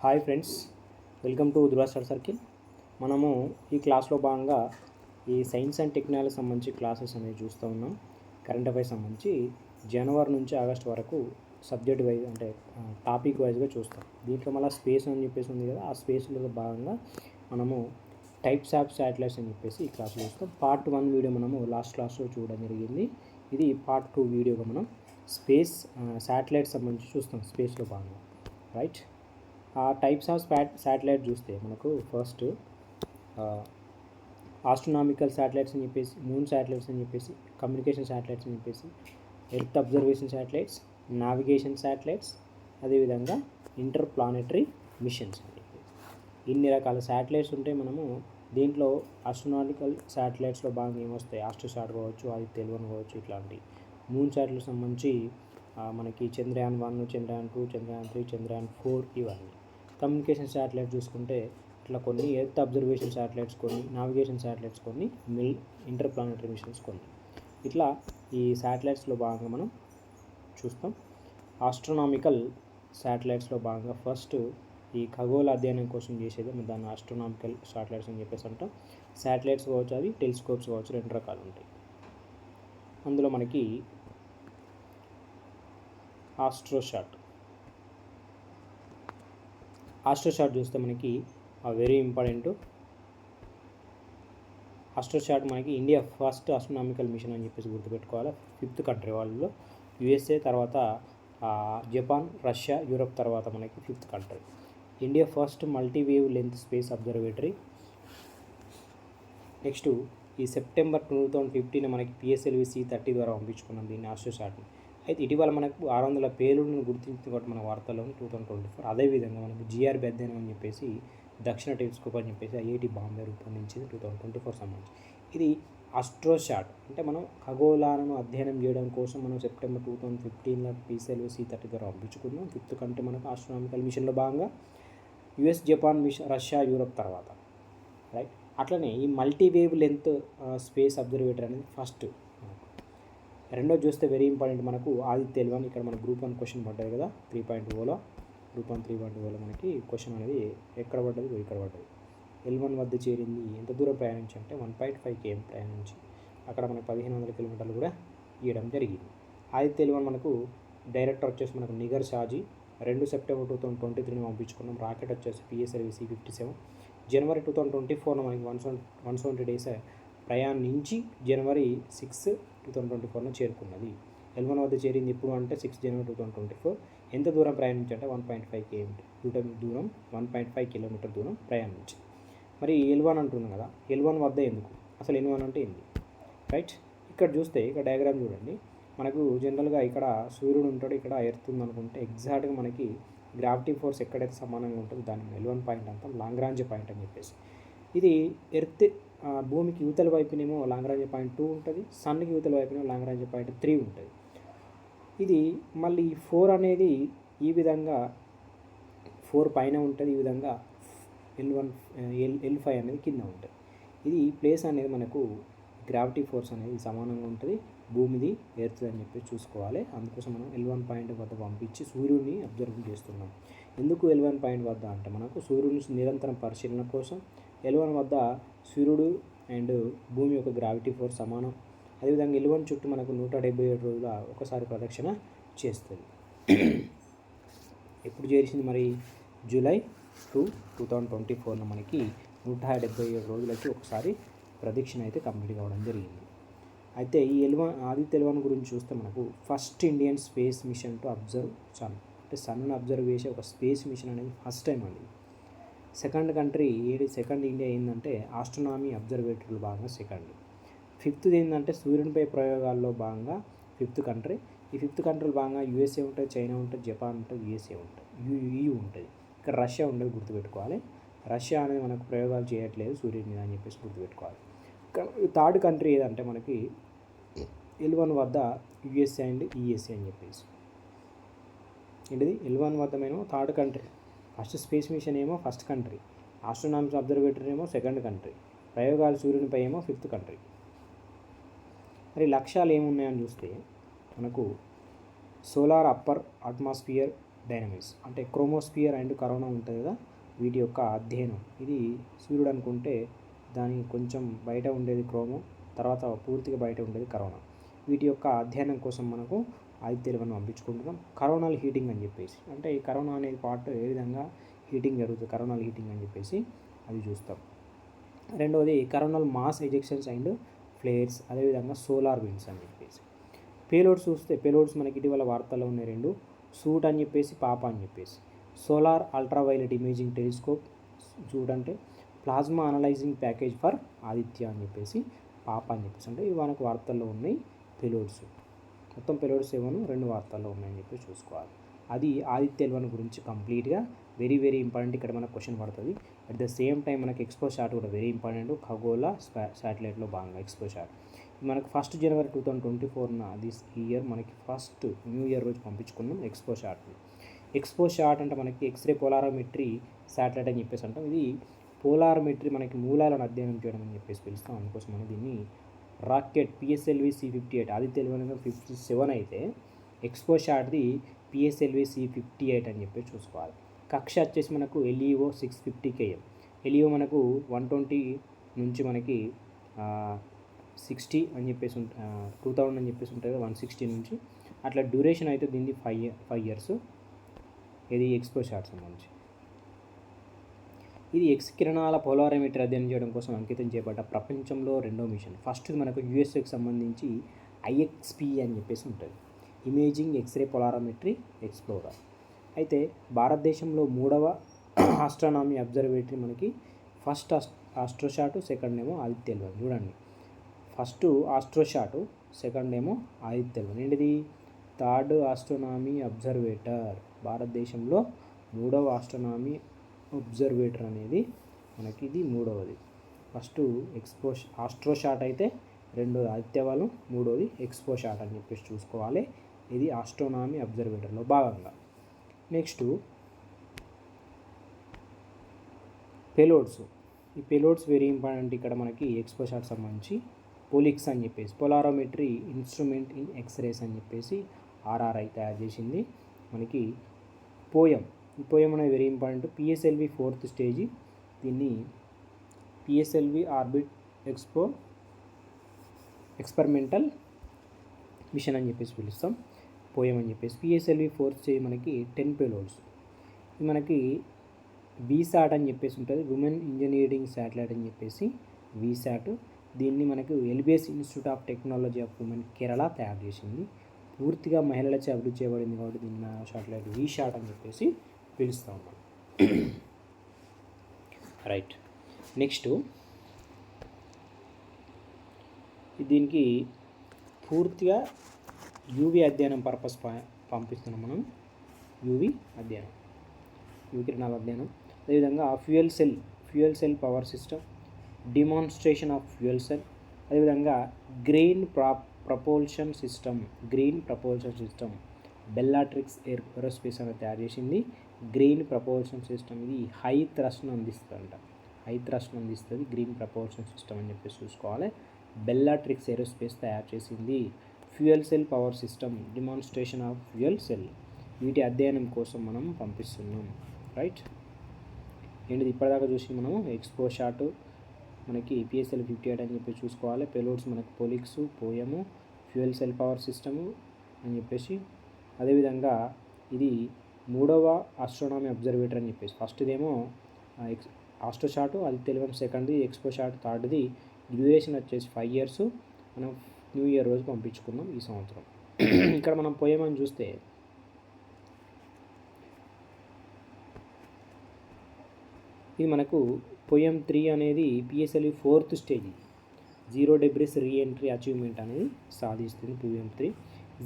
Hi friends, welcome to Dhruva study circle. మనము ఈ క్లాస్లో భాగంగా ఈ సైన్స్ అండ్ టెక్నాలజీ సంబంధించి క్లాసెస్ అనేవి చూస్తూ ఉన్నాం. కరెంట్ అఫైర్స్ సంబంధించి జనవరి నుంచి ఆగస్ట్ వరకు సబ్జెక్ట్ వైజ్ అంటే టాపిక్ వైజ్గా చూస్తాం. దీంట్లో మళ్ళీ స్పేస్ అని చెప్పేసి ఉంది కదా, ఆ స్పేస్లో భాగంగా మనము టైప్స్ ఆఫ్ శాటిలైట్స్ అని చెప్పేసి ఈ క్లాస్లో చూస్తాం. పార్ట్ 1 వీడియో మనము లాస్ట్ క్లాస్లో చూడడం జరిగింది. ఇది పార్ట్ 2 వీడియోగా మనం స్పేస్ శాటిలైట్స్ సంబంధించి చూస్తాం స్పేస్లో భాగంగా, రైట్. ఆ టైప్స్ ఆఫ్ శాటిలైట్ చూస్తే మనకు ఫస్ట్ ఆస్ట్రోనామికల్ శాటిలైట్స్ అని చెప్పేసి, మూన్ శాటిలైట్స్ అని చెప్పేసి, కమ్యూనికేషన్ శాటిలైట్స్ అని చెప్పేసి, earth observation satellites, navigation satellites, అదేవిధంగా ఇంటర్ ప్లానెటరీ మిషన్స్ అని చెప్పేసి ఇన్ని రకాల శాటిలైట్స్ ఉంటే మనము దీంట్లో ఆస్ట్రోనామికల్ శాటిలైట్స్లో బాగా ఏమొస్తాయి, ఆస్ట్రోసాట్ కావచ్చు, ఆదిత్య-1 కావచ్చు, ఇట్లాంటి మూన్ శాటిలైట్స్ సంబంధించి మనకి చంద్రయాన్ 1, చంద్రయాన్ 2, చంద్రయాన్ 3, చంద్రయాన్ 4 ఇవన్నీ. కమ్యూనికేషన్ శాటిలైట్ చూసుకుంటే ఇట్లా కొన్ని ఎర్త్ అబ్జర్వేషన్ శాటిలైట్స్ కొన్ని, నావిగేషన్ శాటిలైట్స్ కొన్ని, ఇంటర్ ప్లానెటరీ మిషన్స్ కొన్ని, ఇట్లా ఈ శాటిలైట్స్లో భాగంగా మనం చూస్తాం. ఆస్ట్రోనామికల్ శాటిలైట్స్లో భాగంగా ఫస్ట్ ఈ ఖగోళ అధ్యయనం కోసం చేసేది దాన్ని ఆస్ట్రోనామికల్ శాటిలైట్స్ అని చెప్పేసి అంటాం. శాటిలైట్స్ కావచ్చు, అవి టెలిస్కోప్స్ కావచ్చు, 2 రకాలు ఉంటాయి. అందులో మనకి ఆస్ట్రోసాట్ చూస్తే మనకి వెరీ ఇంపార్టెంట్. ఆస్ట్రోసాట్ మనకి ఇండియా ఫస్ట్ ఆస్ట్రోనామికల్ మిషన్ అని చెప్పేసి గుర్తుపెట్టుకోవాలి. 5th కంట్రీ వాళ్ళలో యుఎస్ఏ, తర్వాత జపాన్, రష్యా, యూరప్ తర్వాత మనకి 5th country. India first multiwavelength space observatory. Next ఈ సెప్టెంబర్ 2015 మనకి PSLV C-30 ద్వారా పంపించుకున్నాం దీన్ని, ఆస్ట్రోసాట్ని. అయితే ఇటీవల మనకు 600 పేలుడును గుర్తించింది కాబట్టి మన వార్తల్లో 2024. అదేవిధంగా మనకు GRB అధ్యయనం అని చెప్పేసి, దక్షిణ టెలిస్కోప్ అని చెప్పేసి IIT బాంబే రూపొందించింది 2024 సంబంధించి. ఇది ఆస్ట్రోసాట్ అంటే మనం ఖగోళాలను అధ్యయనం చేయడం కోసం మనం సెప్టెంబర్ 2015లో PSLV C-30 ద్వారా పంపించుకున్నాం. 5th కంట్రీ మనకు ఆస్ట్రోనామికల్ మిషన్లో భాగంగా US, జపాన్, రష్యా, యూరప్ తర్వాత, రైట్. అట్లనే ఈ మల్టీవేవ్ లెంత్ స్పేస్ అబ్జర్వేటర్ అనేది ఫస్ట్. రెండోది చూస్తే వెరీ ఇంపార్టెంట్ మనకు ఆదిత్య-1. ఇక్కడ మన గ్రూప్ 1 క్వశ్చన్ పడ్డది కదా 3.0లో, గ్రూప్ 1 3.0లో మనకి క్వశ్చన్ అనేది ఎక్కడ పడ్డది, ఇక్కడ పడ్డది. L1 వద్ద చేరింది, ఎంత దూరం ప్రయాణించి అంటే 1.5 km ప్రయాణించి అక్కడ మనకు 1500 కిలోమీటర్లు కూడా ఇవ్వడం జరిగింది. ఆదిత్య-1 మనకు డైరెక్టర్ వచ్చేసి మనకు నిగర్ షాజీ. 2 సెప్టెంబర్ 2023 పంపించుకున్నాం. రాకెట్ వచ్చేసి PSLV C-57. జనవరి 2024 మనకి 170 డేస్ ప్రయాణించి జనవరి 6, 2024 చేరుకున్నది. L1 వద్ద చేరింది ఎప్పుడు అంటే 6 జనవరి 2024. ఎంత దూరం ప్రయాణించంటే 1.5 km దూరం, 1.5 కిలోమీటర్ దూరం ప్రయాణించి. మరి L1 అంటున్నాం కదా, L1 వద్ద ఎందుకు, అసలు L1 అంటే ఏంది, రైట్. ఇక్కడ చూస్తే ఇక్కడ డయాగ్రామ్ చూడండి. మనకు జనరల్గా ఇక్కడ సూర్యుడు ఉంటాడు, ఇక్కడ ఎర్త్ ఉంది అనుకుంటే ఎగ్జాక్ట్గా మనకి గ్రావిటీ ఫోర్స్ ఎక్కడైతే సమానంగా ఉంటుందో దాన్ని L1 పాయింట్ అంటాం, లాంగ్రాంజ్ పాయింట్ అని చెప్పేసి. ఇది ఎర్త్ భూమికి యువతల వైపునేమో లాంగ్రాంజ్ పాయింట్ 2 ఉంటుంది, సన్కి యువతల వైపునేమో లాంగ్రాంజ్ పాయింట్ 3 ఉంటుంది. ఇది మళ్ళీ 4 అనేది ఈ విధంగా 4 పైన ఉంటుంది, ఈ విధంగా L5 అనేది కింద ఉంటుంది. ఇది ప్లేస్ అనేది మనకు గ్రావిటీ ఫోర్స్ అనేది సమానంగా ఉంటుంది, భూమిది ఎర్త్ అని చెప్పి చూసుకోవాలి. అందుకోసం మనం L1 పాయింట్ వద్ద పంపించి సూర్యుడిని అబ్జర్వ్ చేస్తున్నాం. ఎందుకు L1 పాయింట్ వద్ద అంటే మనకు సూర్యుని నిరంతరం పరిశీలన కోసం. L1 వద్ద సూర్యుడు అండ్ భూమి యొక్క గ్రావిటీ ఫోర్స్ సమానం. అదేవిధంగా L1 చుట్టూ మనకు 177 రోజుల ఒకసారి ప్రదక్షిణ చేస్తుంది. ఎప్పుడు చేసింది మరి, జూలై 2, 2024లో మనకి 177 రోజులకి ఒకసారి ప్రదక్షిణ అయితే కంప్లీట్ కావడం జరిగింది. అయితే ఈ ఆదిత్య-1 గురించి చూస్తే మనకు first Indian space mission to observe sun, అంటే సన్ను అబ్జర్వ్ చేసే ఒక స్పేస్ మిషన్ అనేది ఫస్ట్ టైం అండి. సెకండ్ ఇండియా ఏంటంటే ఆస్ట్రోనామీ అబ్జర్వేటరీలో భాగంగా సెకండ్. 5th ఏంటంటే సూర్యునిపై ప్రయోగాల్లో భాగంగా 5th కంట్రీ. ఈ 5th కంట్రీలో భాగంగా USA ఉంటుంది, చైనా ఉంటుంది, జపాన్ ఉంటుంది, USA ఉంటుంది, EU ఉంటుంది. ఇక్కడ రష్యా ఉండదు, గుర్తుపెట్టుకోవాలి. రష్యా అనేది మనకు ప్రయోగాలు చేయట్లేదు సూర్యుని మీద అని చెప్పేసి గుర్తుపెట్టుకోవాలి. 3rd కంట్రీ ఏదంటే మనకి L1 వద్ద USA అండ్ ESA అని చెప్పేసి. ఏంటిది, L1 వద్ద మేము 3rd country, first space machine ఏమో ఫస్ట్ కంట్రీ, ఆస్ట్రోనామికల్ అబ్జర్వేటరీ ఏమో సెకండ్ కంట్రీ, ప్రయోగాలు సూర్యునిపై ఏమో 5th కంట్రీ. మరి లక్ష్యాలు ఏమున్నాయని చూస్తే మనకు సోలార్ అప్పర్ అట్మాస్ఫియర్ డైనమిక్స్ అంటే క్రోమోస్పియర్ అండ్ కరోనా ఉంటుంది కదా, వీటి యొక్క అధ్యయనం. ఇది సూర్యుడు అనుకుంటే దాని కొంచెం బయట ఉండేది క్రోమో, తర్వాత పూర్తిగా బయట ఉండేది కరోనా. వీటి యొక్క అధ్యయనం కోసం మనకు ఆదిత్యలను పంపించుకుంటున్నాం. కరోనాల్ హీటింగ్ అని చెప్పేసి, అంటే ఈ కరోనా అనేది పార్ట్ ఏ విధంగా హీటింగ్ జరుగుతుంది, కరోనాల్ హీటింగ్ అని చెప్పేసి అది చూస్తాం. రెండవది coronal mass ejections and flares, అదేవిధంగా సోలార్ విండ్స్ అని చెప్పేసి. పేలోడ్స్ చూస్తే పేలోడ్స్ మనకి ఇటీవల వార్తల్లో ఉన్నాయి రెండు, సూట్ అని చెప్పేసి పాప అని చెప్పేసి. Solar ultraviolet imaging telescope suite అంటే plasma analysing package for Aditya అని చెప్పేసి పాప అని చెప్పేసి. అంటే ఇవి మనకు వార్తల్లో ఉన్నాయి పేలోడ్స్. మొత్తం పేలోడ్స్ 7 2 వార్తల్లో ఉన్నాయని చెప్పి చూసుకోవాలి. అది ఆదిత్య L1 గురించి కంప్లీట్గా వెరీ వెరీ ఇంపార్టెంట్. ఇక్కడ మనకు క్వశ్చన్ పడుతుంది. అట్ ద సేమ్ టైం మనకి ఎక్స్పో షాట్ కూడా వెరీ ఇంపార్టెంట్. ఖగోళ శాటిలైట్లో భాగంగా ఎక్స్పో షాట్ మనకు 1 జనవరి 2024 దిస్ ఇయర్ మనకి ఫస్ట్ న్యూ ఇయర్ రోజు పంపించుకున్నాం ఎక్స్పో షాట్. ఎక్స్పో షాట్ అంటే మనకి ఎక్స్రే పోలారోమెట్రీ శాటిలైట్ అని చెప్పేసి అంటాం. ఇది పోలారోమెట్రీ మనకి మూలాలను అధ్యయనం చేయడం అని చెప్పేసి పిలుస్తాం. అందుకోసం మనం దీన్ని rocket PSLV C58 Aditya L1 57 అయితే ఎక్స్పో షాట్ది PSLV C58 అని చెప్పి చూసుకోవాలి. కక్ష వచ్చేసి మనకు LEO 650 km. LEO మనకు 120 నుంచి మనకి 60 అని చెప్పేసి 2000 అని చెప్పేసి ఉంటుంది, 160 నుంచి అట్లా. డ్యూరేషన్ అయితే దీనికి 5 years. ఇది ఎక్స్పో షాట్ సంబంధించి. ఇది ఎక్స్ కిరణాల పోలారోమెట్రీ అధ్యయనం చేయడం కోసం అంకితం చేయబడ్డ ప్రపంచంలో రెండో మిషన్. ఫస్ట్ మనకు USAకి సంబంధించి IXP అని చెప్పేసి ఉంటుంది, ఇమేజింగ్ ఎక్స్రే పోలారోమెట్రీ ఎక్స్ప్లోరర్. అయితే భారతదేశంలో 3వ ఆస్ట్రానమీ అబ్జర్వేటరీ మనకి ఫస్ట్ ఆస్ట్రోషాటు, సెకండ్ ఏమో ఆదిత్య L1. చూడండి, ఫస్ట్ ఆస్ట్రోషాటు, సెకండ్ ఏమో ఆదిత్య L1. ఏంటిది? Third astronomy అబ్జర్వేటర్. భారతదేశంలో 3వ ఆస్ట్రోనమీ అబ్జర్వేటర్ అనేది మనకి ఇది 3వది. ఫస్ట్ ఆస్ట్రోషాట్ అయితే, రెండోది ఆదిత్య L1, 3వది ఎక్స్పో షాట్ అని చెప్పేసి చూసుకోవాలి. ఇది ఆస్ట్రోనమీ అబ్జర్వేటర్లో భాగంగా. Next payloads. ఈ పేలోడ్స్ వెరీ ఇంపార్టెంట్. ఇక్కడ మనకి ఎక్స్పో షాట్ సంబంధించి పోలిక్స్ అని చెప్పేసి పోలారోమెట్రీ ఇన్స్ట్రుమెంట్ ఇన్ ఎక్స్రేస్ అని చెప్పేసి RRI తయారు చేసింది. మనకి పోయం, ఈ పోయం అనేది very important. PSLV 4th stage, దీన్ని PSLV ఆర్బిట్ ఎక్స్పెరిమెంటల్ మిషన్ అని చెప్పేసి పిలుస్తాం, పోయం అని చెప్పేసి. PSLV 4th స్టేజ్ మనకి 10 పేలోడ్స్. ఇది మనకి VSAT అని చెప్పేసి ఉంటుంది, ఉమెన్ ఇంజనీరింగ్ శాటిలైట్ అని చెప్పేసి VSAT. దీన్ని మనకు LBS institute of technology of women Kerala తయారు చేసింది. పూర్తిగా మహిళలచే అభివృద్ధి చేయబడింది కాబట్టి దీన్ని శాటిలైట్ VSAT అని చెప్పేసి పిలుస్తూ ఉన్నాం. రైట్. నెక్స్ట్ దీనికి పూర్తిగా UV అధ్యయనం పర్పస్ పంపిస్తున్నాం మనం. UV అధ్యయనం, UV కిరణాల అధ్యయనం. అదేవిధంగా fuel cell power system, demonstration of fuel cell, అదేవిధంగా గ్రీన్ ప్రపోల్షన్ సిస్టమ్ బెల్లాట్రిక్స్ ఏరోస్పేస్ అనేది తయారు చేసింది. గ్రీన్ ప్రపోల్షన్ సిస్టమ్ ఇది హై థ్రస్ట్ను అందిస్తుంది. గ్రీన్ ప్రపోల్షన్ సిస్టమ్ అని చెప్పేసి చూసుకోవాలి. బెల్లాట్రిక్స్ ఏరోస్పేస్ తయారు చేసింది. Fuel cell power system, demonstration of fuel cell, వీటి అధ్యయనం కోసం మనం పంపిస్తున్నాం. రైట్. ఏంటిది ఇప్పటిదాకా చూసి మనము ఎక్స్పో షాట్, మనకి PSLV 58 అని చెప్పి చూసుకోవాలి. పేలోడ్స్ మనకి పోలిక్స్, పోయము, ఫ్యూయల్ సెల్ పవర్ సిస్టము అని చెప్పేసి. అదేవిధంగా ఇది 3వ ఆస్ట్రోనమీ అబ్జర్వేటర్ అని చెప్పేసి. ఫస్ట్దేమో ఆస్ట్రోషాట్, ఆదిత్య L1 సెకండ్ది, ఎక్స్పో షాట్ థర్డ్ది. డ్యూరేషన్ వచ్చేసి 5 years. మనం న్యూ ఇయర్ రోజు పంపించుకున్నాం ఈ సంవత్సరం. ఇక్కడ మనం పోయమని చూస్తే ఇది మనకు పోయం 3 అనేది PSLV 4th stage, 0 debris reentry achievement అనేది సాధిస్తుంది. పోయం 3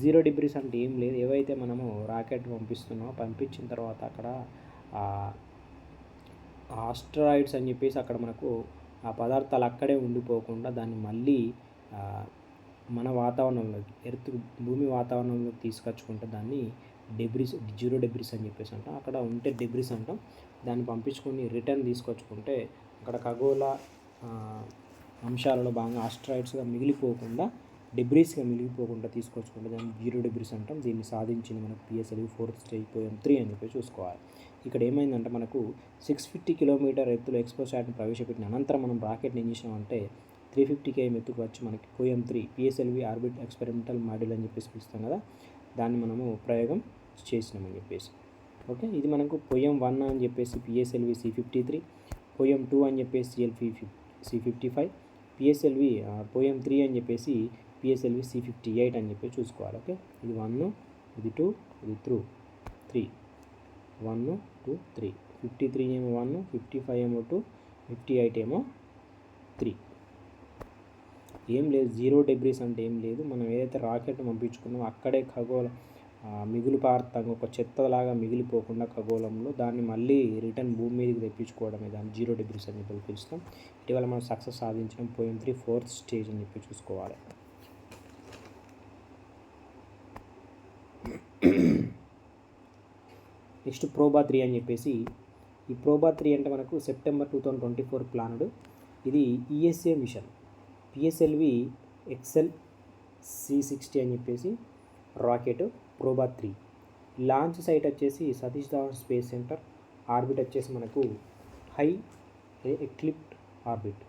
0 debris అంటే ఏం లేదు, ఏవైతే మనము రాకెట్ పంపించిన తర్వాత అక్కడ ఆస్ట్రాయిడ్స్ అని చెప్పేసి అక్కడ మనకు ఆ పదార్థాలు అక్కడే ఉండిపోకుండా దాన్ని మళ్ళీ మన వాతావరణంలోకి, భూమి వాతావరణంలోకి తీసుకొచ్చుకుంటే దాన్ని జీరో డెబ్రిస్ అని చెప్పేసి అంటాం. అక్కడ ఉంటే డెబ్రిస్ అంటాం. దాన్ని పంపించుకొని రిటర్న్ తీసుకొచ్చుకుంటే అక్కడ ఖగోళ అంశాలలో భాగంగా ఆస్ట్రాయిడ్స్గా మిగిలిపోకుండా డెబ్రీస్గా మిగిలిపోకుండా తీసుకొచ్చుకుంటే దాన్ని జీరో డెబ్రీస్ అంటాం. దీన్ని సాధించింది మనకు పిఎస్ఎల్వి 4th స్టేజ్ పోయం 3 అని చెప్పి చూసుకోవాలి. ఇక్కడ ఏమైందంటే మనకు 650 కిలోమీటర్ ఎత్తులో ఎక్స్పోసాట్ని ప్రవేశపెట్టిన అనంతరం మనం రాకెట్ని ఏం చేసామంటే 350 km ఎత్తుకు వచ్చి మనకి poem 3 PSLV orbit experimental module అని చెప్పేసి పిలుస్తాం కదా, దాన్ని మనము ప్రయోగం చేసినామని చెప్పేసి. ఓకే, ఇది మనకు పోయం 1 అని చెప్పేసి పిఎస్ఎల్వి C53, పోయం 2 అని చెప్పేసి C55, పిఎస్ఎల్వి పోయం 3 అని చెప్పేసి పిఎస్ఎల్వి C58 అని చెప్పి చూసుకోవాలి. ఓకే, ఇది 1, ఇది 2, ఇది 3, 1, 2, 3, 53 ఏమో 1, 55 ఏమో 2, 58 ఏమో 3. ఏం లేదు, జీరో డెబ్రీస్ అంటే ఏం లేదు, మనం ఏదైతే రాకెట్ పంపించుకున్నామో అక్కడే ఖగోళ మిగులుపారుతంగా ఒక చెత్తలాగా మిగిలిపోకుండా ఖగోళంలో దాన్ని మళ్ళీ రిటర్న్ భూమి మీదకి తెప్పించుకోవడమే దాన్ని జీరో డెబ్రీస్ అని చెప్పి పిలుస్తాం. ఇటీవల మనం సక్సెస్ సాధించడం పోయం 3 4th స్టేజ్ అని చెప్పి చూసుకోవాలి. నెక్స్ట్ ప్రోబా 3 అని చెప్పేసి, ఈ ప్రోబా 3 అంటే మనకు సెప్టెంబర్ 2024 ప్లాన్డ్. ఇది ESA mission PSLV XL C60 అని చెప్పేసి రాకెట్ ప్రోబా 3. లాంచ్ సైట్ వచ్చేసి Satish Dhawan space centre. Orbit వచ్చేసి మనకు హై ఎక్లిప్ట్ ఆర్బిట్.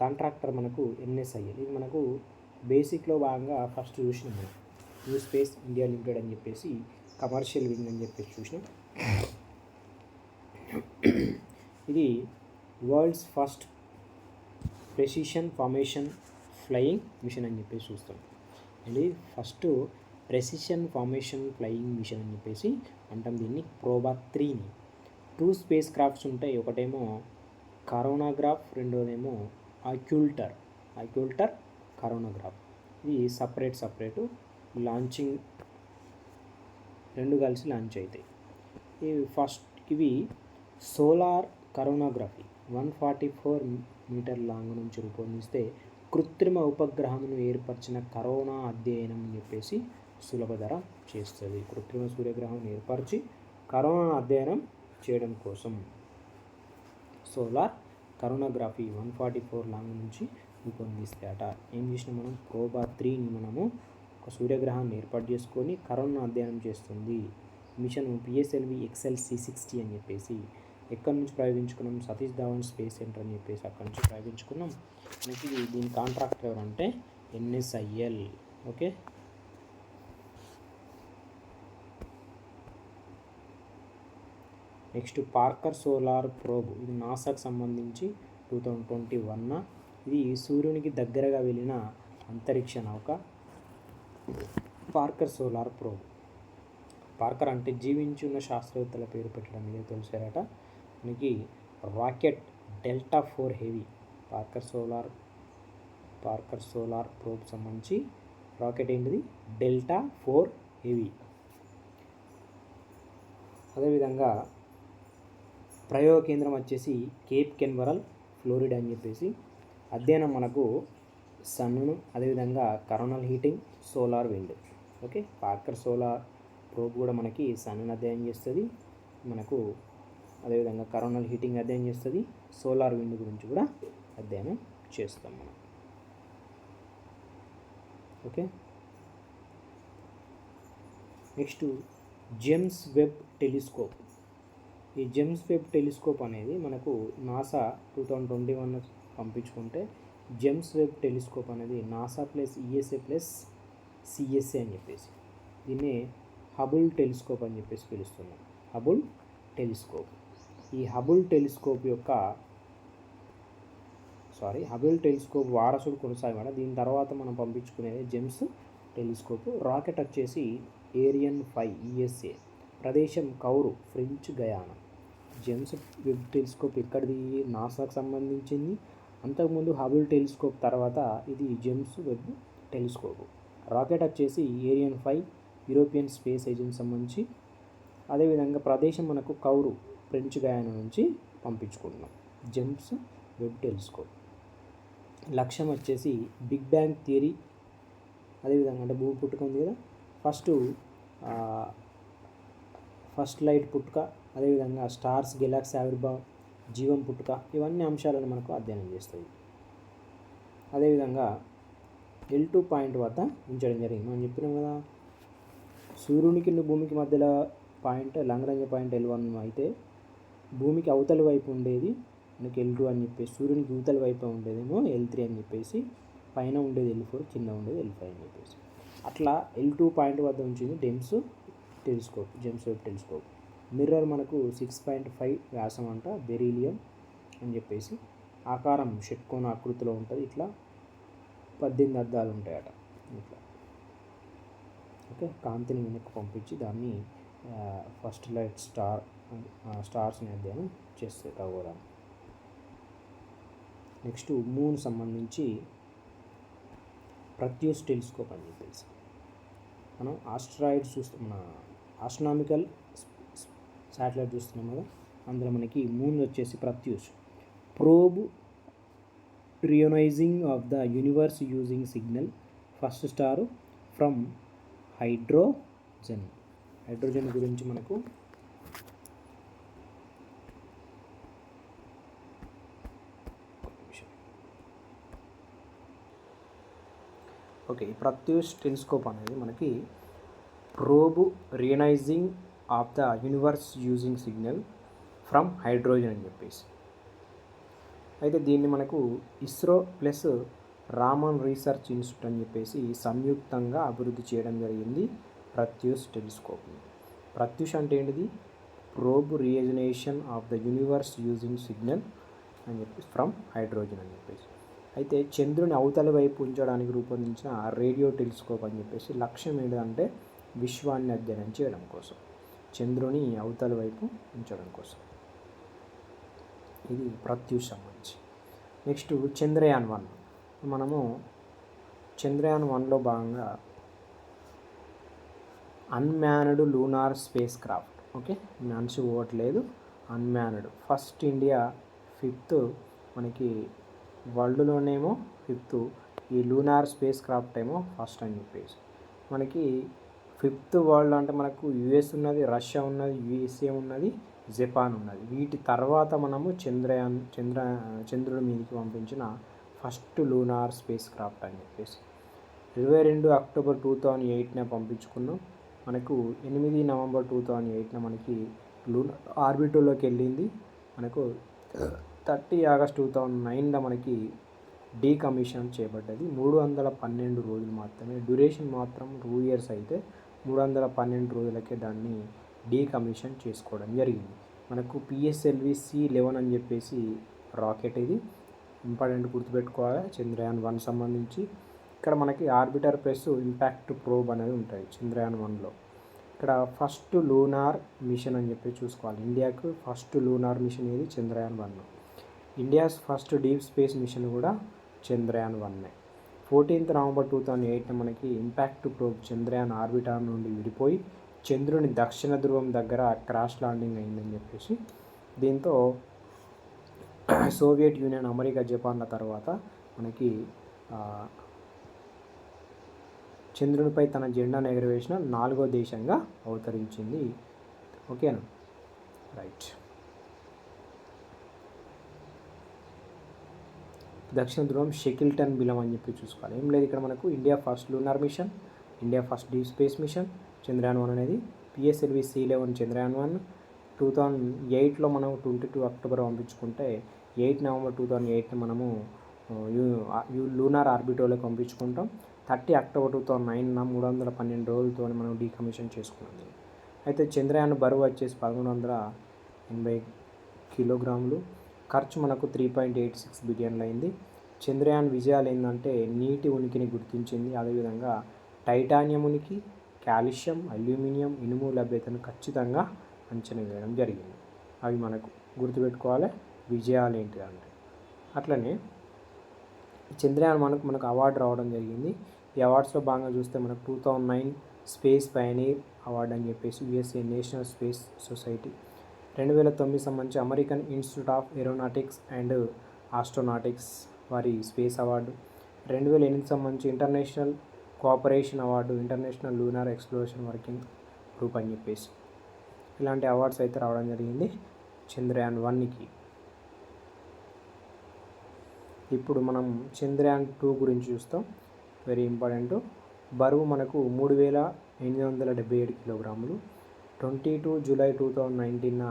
కాంట్రాక్టర్ మనకు NSIL. ఇది మనకు బేసిక్లో భాగంగా ఫస్ట్ చూసినాం మనం, న్యూ స్పేస్ ఇండియా లిమిటెడ్ అని చెప్పేసి కమర్షియల్ వింగ్ అని చెప్పేసి చూసినాం. ఇది world's first precision formation flying mission అని చెప్పేసి చూస్తాం. And first precision formation flying mission అని చెప్పేసి అంటాం దీన్ని. ప్రోబా 3ని 2 స్పేస్ క్రాఫ్ట్స్ ఉంటాయి. ఒకటేమో కరోనాగ్రాఫ్, రెండోదేమో అక్యూల్టర్ కరోనాగ్రాఫ్. ఇది సపరేటు లాంచింగ్, రెండు కలిసి లాంచ్ అవుతాయి. ఇవి సోలార్ కరోనాగ్రఫీ 144 మీటర్ లాంగ్ నుంచి రూపొందిస్తే కృత్రిమ ఉపగ్రహమును ఏర్పరిచిన కరోనా అధ్యయనం అని చెప్పేసి సులభతరం చేస్తుంది. కృత్రిమ సూర్యగ్రహం ఏర్పరిచి కరోనా అధ్యయనం చేయడం కోసం సోలార్ కరోనాగ్రఫీ 144 లాంగ్ నుంచి రూపొందిస్తాయట. ఏం చేసినా మనం ప్రోబా 3ని మనము ఒక సూర్యగ్రహాన్ని ఏర్పాటు చేసుకొని కరోనా అధ్యయనం చేస్తుంది. మిషన్ పిఎస్ఎల్వి ఎక్సెల్ C60 అని చెప్పేసి ఎక్కడి నుంచి ప్రయోగించుకున్నాం, సతీష్ ధావన్ స్పేస్ సెంటర్ అని చెప్పేసి అక్కడి నుంచి ప్రయోగించుకున్నాం. మనకి దీని కాంట్రాక్టర్ ఎవరంటే NSIL. Okay, next Parker solar probe. ఇది నాసాకు సంబంధించి 2021. ఇది సూర్యునికి దగ్గరగా వెళ్ళిన అంతరిక్ష నౌక. Parker solar probe. పార్కర్ అంటే జీవించి ఉన్న శాస్త్రవేత్తల పేరు పెట్టడం ఇదే తెలిసారట. మనకి rocket delta 4 heavy Parker solar probe సంబంధించి రాకెట్ ఏంటిది, డెల్టా 4 హెవీ. అదేవిధంగా ప్రయోగ కేంద్రం వచ్చేసి కేప్ కెన్వరల్, ఫ్లోరిడా అని చెప్పేసి. అధ్యయనం మనకు సన్ను, అదేవిధంగా coronal heating, solar wind. Okay, Parker solar probe కూడా మనకి సన్ను అధ్యయనం చేస్తుంది, మనకు అదేవిధంగా కరోనల్ హీటింగ్ అధ్యయనం చేస్తుంది, సోలార్ విండ్ గురించి కూడా అధ్యయనం చేస్తాం మనం. Okay, next James Webb telescope. ఈ జేమ్స్ వెబ్ టెలిస్కోప్ అనేది మనకు నాసా 2021 పంపించుకుంటే జేమ్స్ వెబ్ టెలిస్కోప్ అనేది NASA plus ESA plus CSA అని చెప్పేసి దీన్ని హబుల్ టెలిస్కోప్ అని చెప్పేసి పిలుస్తున్నాం. Hubble telescope. ఈ హబుల్ టెలిస్కోప్ వారసుడు కొనసాగడం. దీని తర్వాత మనం పంపించుకునేది జేమ్స్ టెలిస్కోప్. రాకెట్ వచ్చేసి ఏరియన్ 5 ESA. ప్రదేశం Kourou, French Guiana. James Webb telescope ఇక్కడిది నాసాకు సంబంధించింది. అంతకుముందు హబుల్ టెలిస్కోప్ తర్వాత ఇది జేమ్స్ వెబ్ టెలిస్కోప్. రాకెట్ వచ్చేసి ఏరియన్ 5 యూరోపియన్ స్పేస్ ఏజెన్సీ సంబంధించి. అదేవిధంగా ప్రదేశం మనకు కౌరు, ఫ్రెంచ్ గయానా నుంచి పంపించుకుంటున్నాం జేమ్స్ వెబ్ టెలిస్కోప్. లక్ష్యం వచ్చేసి బిగ్ బ్యాంగ్ థియరీ, అదేవిధంగా అంటే భూమి పుట్టుక ఉంది కదా, ఫస్ట్ లైట్ పుట్టుక, అదేవిధంగా స్టార్స్, గెలాక్సీ ఆవిర్భావం, జీవం పుట్టుక, ఇవన్నీ అంశాలను మనకు అధ్యయనం చేస్తుంది. అదేవిధంగా L2 పాయింట్ వద్ద ఉంచడం జరిగింది. మనం చెప్పినాం కదా, సూర్యునికి భూమికి మధ్యలో పాయింట్ లాంగ్రేంజ్ పాయింట్ L1 అయితే భూమికి అవతలి వైపు ఉండేది మనకి L2 అని చెప్పేసి, సూర్యునికి యువతల వైపు ఉండేదేమో L3 అని చెప్పేసి, పైన ఉండేది L4, కింద ఉండేది L5 అని చెప్పేసి. అట్లా L2 పాయింట్ వద్ద ఉంచింది జేమ్స్ వెబ్ టెలిస్కోప్. మిర్రర్ మనకు 6.5 వ్యాసం అంట, బెరీలియం అని చెప్పేసి, ఆకారం షట్కోణ ఆకృతిలో ఉంటుంది. ఇట్లా 18 అద్దాలు ఉంటాయట ఇట్లా. ఓకే, కాంతిని వెనక్కి పంపించి దాన్ని ఫస్ట్ లైట్ స్టార్స్ని అధ్యయనం చేస్తే ఖగోళం. నెక్స్ట్ మూన్ సంబంధించి ప్రత్యూస్ టెలిస్కోప్ అని చెప్పేసి, మనం ఆస్ట్రాయిడ్స్ చూస్తాం, మన ఆస్ట్రానామికల్ శాటిలైట్ చూస్తున్నాం కదా, అందులో మనకి మూన్ వచ్చేసి Pratyush, probe reionising of the universe using signal first star from hydrogen గురించి మనకు ఓకే. ఈ ప్రత్యూస్ టెలిస్కోప్ అనేది మనకి probe reionising of the universe using signal from hydrogen అని చెప్పేసి, అయితే దీన్ని మనకు ISRO plus Raman research institute అని చెప్పేసి సంయుక్తంగా అభివృద్ధి చేయడం జరిగింది ప్రత్యూస్ టెలిస్కోప్ని. ప్రత్యూష్ అంటే ఏంటిది? Probe reionisation of the universe using signal అని చెప్పేసి ఫ్రమ్ హైడ్రోజన్ అని చెప్పేసి. అయితే చంద్రుని అవతల వైపు ఉంచడానికి రూపొందించిన రేడియో టెలిస్కోప్ అని చెప్పేసి లక్ష్యం ఏంటంటే విశ్వాన్ని అధ్యయనం చేయడం కోసం, చంద్రుని అవతల వైపు ఉంచడం కోసం. ఇది ప్రత్యూష్ సంబంధించి. నెక్స్ట్ చంద్రయాన్ 1. మనము చంద్రయాన్ 1లో భాగంగా unmanned lunar space craft. Okay, మనిషి పోవట్లేదు, అన్మ్యాన్డ్. ఫస్ట్ ఇండియా, 5th మనకి వరల్డ్లోనేమో 5th, ఈ లూనార్ స్పేస్ క్రాఫ్ట్ ఏమో ఫస్ట్ అని చెప్పేసి. మనకి 5th వరల్డ్ అంటే మనకు యుఎస్ ఉన్నది, రష్యా ఉన్నది, యుఎస్ఏ ఉన్నది, జపాన్ ఉన్నది. వీటి తర్వాత మనము చంద్రుడి మీదకి పంపించిన ఫస్ట్ లూనార్ స్పేస్ క్రాఫ్ట్ అని చెప్పేసి 22 అక్టోబర్ 2008 పంపించుకున్నాం. మనకు 8 నవంబర్ 2008 మనకి లూనార్ ఆర్బిటర్లోకి వెళ్ళింది. మనకు 30 ఆగస్ట్ 2009 మనకి డీకమిషన్ చేయబడ్డది. 312 రోజులు మాత్రమే, డ్యూరేషన్ మాత్రం 2 years అయితే 312 రోజులకే దాన్ని డీకమిషన్ చేసుకోవడం జరిగింది. మనకు PSLV C11 అని చెప్పేసి రాకెట్, ఇది ఇంపార్టెంట్ గుర్తుపెట్టుకోవాలి చంద్రయాన్ 1 సంబంధించి. ఇక్కడ మనకి ఆర్బిటర్ ప్లస్ ఇంపాక్ట్ ప్రోబ్ అనేది ఉంటుంది చంద్రయాన్ 1లో. ఇక్కడ ఫస్ట్ లూనార్ మిషన్ అని చెప్పి చూసుకోవాలి. ఇండియాకు ఫస్ట్ లూనార్ మిషన్ ఏది? Chandrayaan 1. India's first deep space machine కూడా చంద్రయాన్ 1. 14 నవంబర్ 2008 మనకి ఇంపాక్ట్ ప్రోబ్ చంద్రయాన్ ఆర్బిటర్ నుండి విడిపోయి చంద్రుని దక్షిణ ధ్రువం దగ్గర క్రాష్ ల్యాండింగ్ అయిందని చెప్పేసి. దీంతో సోవియట్ యూనియన్, అమెరికా, జపాన్ల తర్వాత మనకి చంద్రునిపై తన జెండాను ఎగరవేసిన 4వ దేశంగా అవతరించింది. ఓకేనా, రైట్. దక్షిణ ధ్రువం షెకిల్టన్ బిలం అని చెప్పి చూసుకోవాలి. ఏం లేదు ఇక్కడ మనకు India first lunar mission, India first deep space mission Chandrayaan 1 అనేది, PSLV C11 చంద్రయాన్ 1 2008లో మనం 22 అక్టోబర్ పంపించుకుంటే 8 నవంబర్ 2008 మనము లూనార్ ఆర్బిటర్లోకి పంపించుకుంటాం. 30 అక్టోబర్ 2009 312 రోజులతో మనం డీకమిషన్ చేసుకున్నాం. అయితే చంద్రయాన్ బరువు వచ్చేసి 1180 కిలోగ్రాములు, ఖర్చు మనకు 3.86 బిలియన్లు అయింది. చంద్రయాన్ విజయాలు ఏంటంటే నీటి ఉనికిని గుర్తించింది, అదేవిధంగా టైటానియం ఉనికి, కాల్షియం, అల్యూమినియం, ఇనుము లభ్యతను ఖచ్చితంగా అంచనా వేయడం జరిగింది. అవి మనకు గుర్తుపెట్టుకోవాలి విజయాలు ఏంటి అంటే. అట్లనే చంద్రయాన్ మనకు అవార్డు రావడం జరిగింది. ఈ అవార్డ్స్లో భాగంగా చూస్తే మనకు 2009 స్పేస్ పయనీర్ అవార్డు అని చెప్పేసి USA నేషనల్ స్పేస్ సొసైటీ, 2009 సంబంధించి American institute of aeronautics and astronautics వారి స్పేస్ అవార్డు, 2008 సంబంధించి international cooperation award, international lunar exploration working group అని చెప్పేసి ఇలాంటి అవార్డ్స్ అయితే రావడం జరిగింది చంద్రయాన్ 1కి. ఇప్పుడు మనం చంద్రయాన్ 2 గురించి చూస్తాం. Very important. బరువు మనకు 3877 కిలోగ్రాములు. 22 జూలై 2019